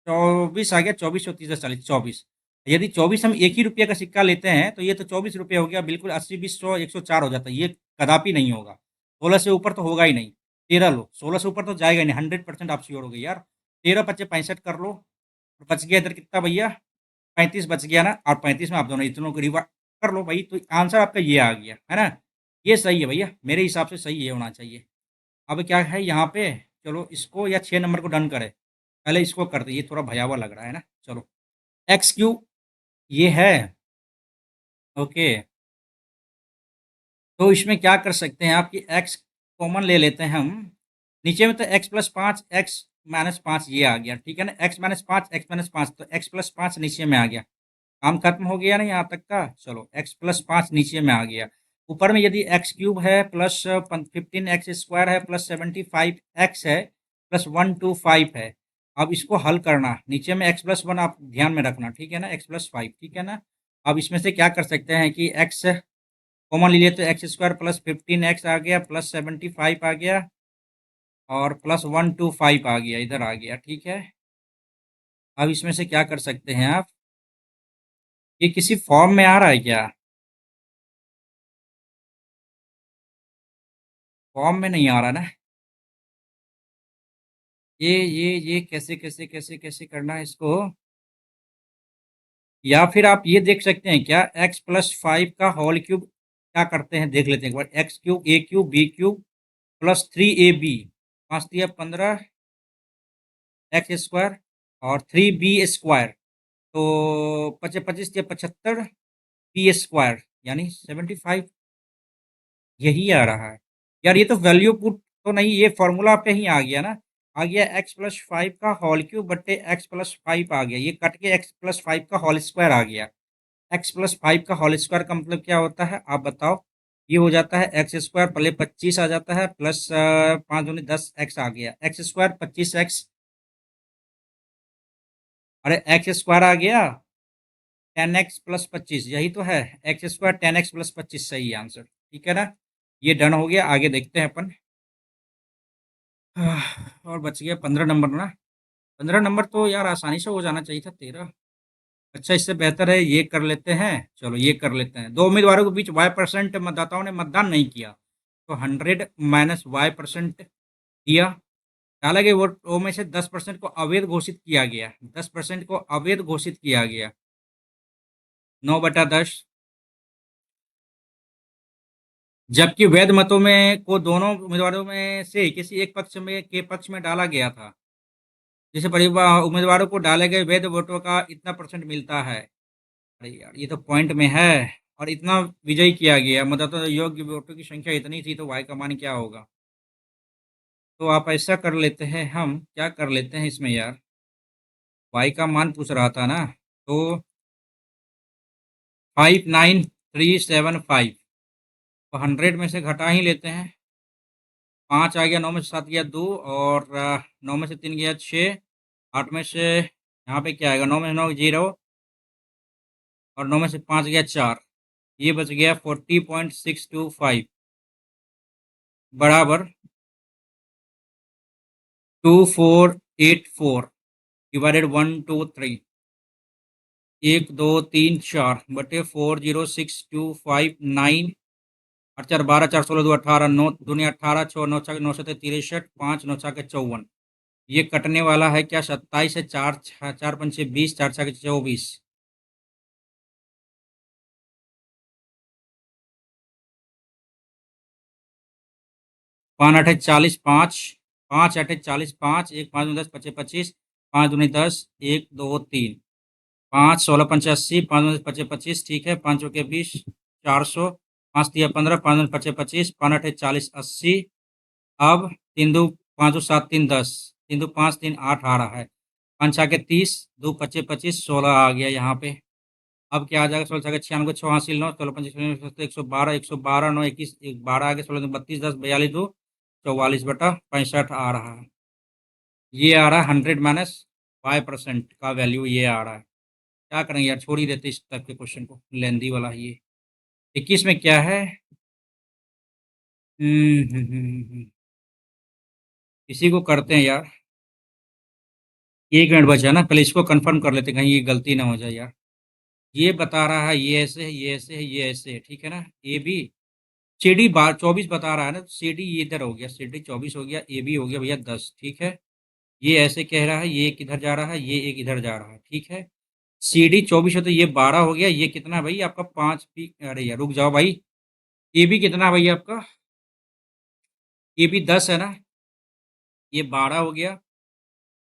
24 आ गया, 24 और 30, 40, 24। यदि 24 हम एक ही रुपये का सिक्का लेते हैं तो ये तो 24 रुपये हो गया, बिल्कुल 80, 20, 100, 104 हो जाता है। ये कदापि नहीं होगा, 16 से ऊपर तो होगा ही नहीं। 13 लो, 16 से ऊपर तो जाएगा ही नहीं, 100% आप श्योर हो गए यार। 13 पच्चे 65 कर लो, और बच गया इधर कितना भैया? 35 बच गया ना। और 35 में आप दोनों इतनों को रिवा कर लो भाई, तो आंसर आपका ये आ गया है ना। ये सही है भैया, मेरे हिसाब से सही ये होना चाहिए। अब क्या है यहाँ पे, चलो इसको या 6 नंबर को डन करें। पहले इसको करते, ये थोड़ा भयावह लग रहा है ना। चलो एक्स क्यू ये है, ओके। तो इसमें क्या कर सकते हैं आपकी, एक्स कॉमन ले लेते हैं हम। नीचे में तो x+5, x-5 ये आ गया, ठीक है ना? x-5, x-5, तो x+5 नीचे में आ गया। काम खत्म हो गया ना यहाँ तक का। चलो x+5 नीचे में आ गया। ऊपर में यदि एक्स क्यूब है प्लस 15x² है प्लस 75x है प्लस 125 है। अब इसको हल करना, नीचे में x+1 आप ध्यान में रखना, ठीक है ना? x+5, ठीक है ना? अब इसमें से क्या कर सकते हैं कि x कॉमन ले लिए तो x² प्लस 15x आ गया प्लस 75 आ गया और प्लस 125 आ गया, इधर आ गया, ठीक है? अब इसमें से क्या कर सकते हैं आप, ये किसी फॉर्म में आ रहा है क्या? फॉर्म में नहीं आ रहा ना। ये कैसे कैसे कैसे कैसे करना है इसको? या फिर आप ये देख सकते हैं क्या, x+5 का होल क्यूब क्या करते हैं देख लेते हैं एक बार। x³ a³ b³ plus 3ab 5 दिया 15 एक्स स्क्वायर और 3b² तो 25 दिया 75 बी स्क्वायर यानी 75 यही आ रहा है यार। ये तो वैल्यू पुट तो नहीं, ये फॉर्मूला पे ही आ गया ना। आ गया x+5 का होल क्यूब बट्टे x+5 आ गया, ये कट के x+5 का होल स्क्वायर आ गया। x+5 का होल स्क्वायर का मतलब क्या होता है आप बताओ। ये हो जाता है एक्स स्क्वायर पहले 25 आ जाता है प्लस 5 दूनी 10 x आ गया, एक्स स्क्वायर 25x। अरे एक्स स्क्वायर आ गया 10x+25 यही तो है। एक्स स्क्वायर 10x+25 सही आंसर, ठीक है ना। ये डन हो गया, आगे देखते हैं अपन। और बच गया 15 नंबर ना। 15 नंबर तो यार आसानी से हो जाना चाहिए था 13। अच्छा, इससे बेहतर है ये कर लेते हैं। चलो ये कर लेते हैं, दो उम्मीदवारों के बीच y% मतदाताओं ने मतदान नहीं किया तो 100 माइनस y% दिया। डाला गया वोटों में से 10% को अवैध घोषित किया गया, 10% को अवैध घोषित किया गया। 9/10। जबकि वैध मतों में को दोनों उम्मीदवारों में से किसी एक पक्ष में के पक्ष में डाला गया था। जैसे परिवार उम्मीदवारों को डाले गए वैध वोटों का इतना परसेंट मिलता है। अरे यार ये तो पॉइंट में है। और इतना विजयी किया गया, मतलब योग्य वोटों की संख्या इतनी थी तो वाई का मान क्या होगा। तो आप ऐसा कर लेते हैं, हम क्या कर लेते हैं इसमें यार, वाई का मान पूछ रहा था ना, तो 59375 तो 100 में से घटा ही लेते हैं। 5 आ गया, 9 में से 7 गया 2 और 9 में से 3 गया 6, 8 में से यहाँ पे क्या आएगा, 9 में से 9 0 और 9 में से 5 गया 4, ये बच गया 40.625 बराबर 2484 डिवाइडेड 123 1 2 3 4 बटे 406259 और 4 12 4 16 2 18 9 दूनी 18 6 9 6 9 7 63 5 9 6 54। ये कटने वाला है क्या, 27 है, 4 4 5 20 4 6 24। 5 8 40 5 5 8 40 5 1 5 10 25 25 5 दूनी 10 1 2 3 5 16 85 5 10 25 25 ठीक है, 5 के 20 400 5 दिया 15 5 10 25 25 5 8 40 80। अब 3 दो 5 दो 7 3 10 3 दो 5 3 8 आ रहा है, 5 6 के 30 2 25 25 16 आ गया यहाँ पे। अब क्या आ जाएगा, 16 छः 96 6 हासिल 9 16 25 112 9 21 12 आगे 16 32 10 42 2 44/65 आ रहा है। ये आ रहा है 100 माइनस 5% का वैल्यू ये आ रहा है। क्या करेंगे यार, छोड़ ही देते इस टाइप के क्वेश्चन को, लेंदी वाला है ये। 21 में क्या है, इसी को करते हैं यार। 1 मिनट बचा है ना, पहले इसको कंफर्म कर लेते हैं, कहीं ये गलती ना हो जाए यार। ये बता रहा है ये ऐसे है, ये ऐसे है, ये ऐसे है, ठीक है ना। ए बी सी डी बार 24 बता रहा है ना, सी डी ये इधर हो गया, सी डी 24 हो गया, ए बी हो गया भैया 10, ठीक है। ये ऐसे कह रहा है, ये एक इधर जा रहा है, ये एक इधर जा रहा है, ठीक है। सी डी 24 है तो ये 12 हो गया, ये कितना भाई आपका 5 भी, अरे यार रुक जाओ भाई। ए बी कितना भाई आपका, ए बी 10 है ना, ये 12 हो गया।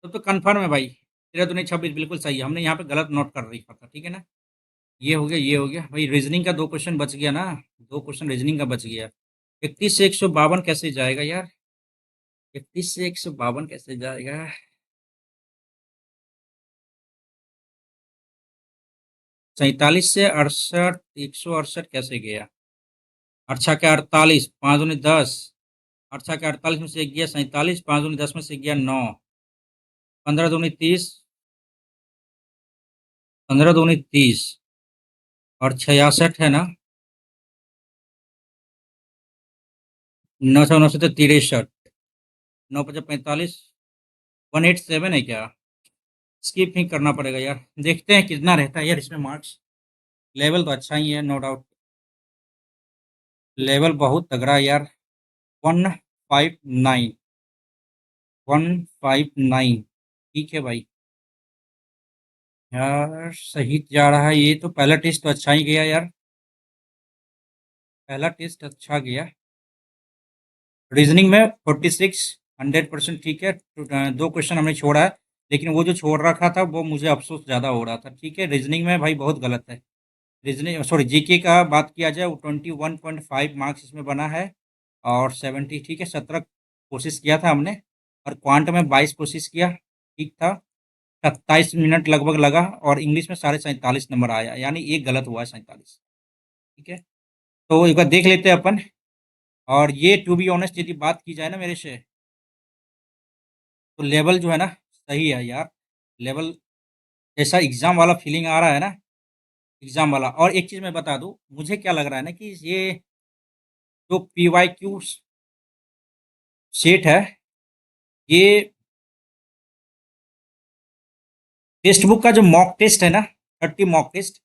तो कंफर्म है भाई, 13 दूनी 26 बिल्कुल सही है, हमने यहाँ पे गलत नोट कर रखा था, ठीक है ना। ये हो गया, ये हो गया भाई, रीजनिंग का 2 क्वेश्चन बच गया ना, 2 क्वेश्चन रीजनिंग का बच गया। 31 से 152 कैसे जाएगा यार, 31 से 152 कैसे जाएगा। 47 से 68 168 कैसे गया। अच्छा के 48 5 दूनी 10, अच्छा के 48 में से एक गया 47, 5 दूनी 10 में से गया 9, 15 दूनी 30, 15 दूनी 30 और 66 है ना, 9 9 से तो 63, 9 5 45, 187 है क्या। स्किप ही करना पड़ेगा यार, देखते हैं कितना रहता है यार इसमें मार्क्स। लेवल तो अच्छा ही है नो डाउट, लेवल बहुत तगड़ा है यार। 159, 159, ठीक है भाई। यार सही जा रहा है, ये तो पहला टेस्ट तो अच्छा ही गया यार, पहला टेस्ट अच्छा गया। रीजनिंग में 46 100% ठीक है। 2 क्वेश्चन हमने छोड़ा है, लेकिन वो जो छोड़ रखा था वो मुझे अफ़सोस ज़्यादा हो रहा था। ठीक है, रीज़निंग में भाई बहुत गलत है। रीज़निंग सॉरी जीके का बात किया जाए, वो 21.5 मार्क्स इसमें बना है और 70 ठीक है, 17 कोशिश किया था हमने और क्वांट में 22 कोशिश किया, ठीक था। 27 मिनट लगभग लगा और इंग्लिश में साढ़े 47 नंबर आया, यानी एक गलत हुआ है 47। ठीक है, तो एक बार देख लेते हैं अपन। और ये टू बी ऑनेस्ट यदि बात की जाए ना मेरे से, तो लेवल जो है ना सही है यार। लेवल जैसा एग्ज़ाम वाला फीलिंग आ रहा है ना, एग्ज़ाम वाला। और एक चीज़ मैं बता दूँ, मुझे क्या लग रहा है ना कि ये जो पीवाईक्यू सेट है, ये टेक्स्ट बुक का जो मॉक टेस्ट है ना, 30 मॉक टेस्ट,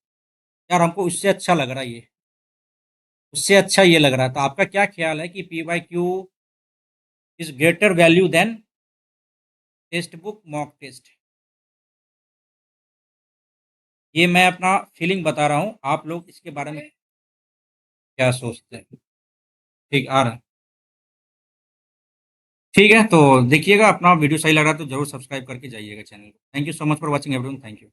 यार हमको उससे अच्छा लग रहा है ये। उससे अच्छा ये लग रहा है। तो आपका क्या ख़्याल है कि PYQ is greater value than textbook mock test? ये मैं अपना फीलिंग बता रहा हूँ, आप लोग इसके बारे में क्या सोचते हैं? ठीक, आ रहा है। ठीक है, तो देखिएगा, अपना वीडियो सही लग रहा है तो ज़रूर सब्सक्राइब करके जाइएगा चैनल को। Thank you so much for watching everyone, thank you.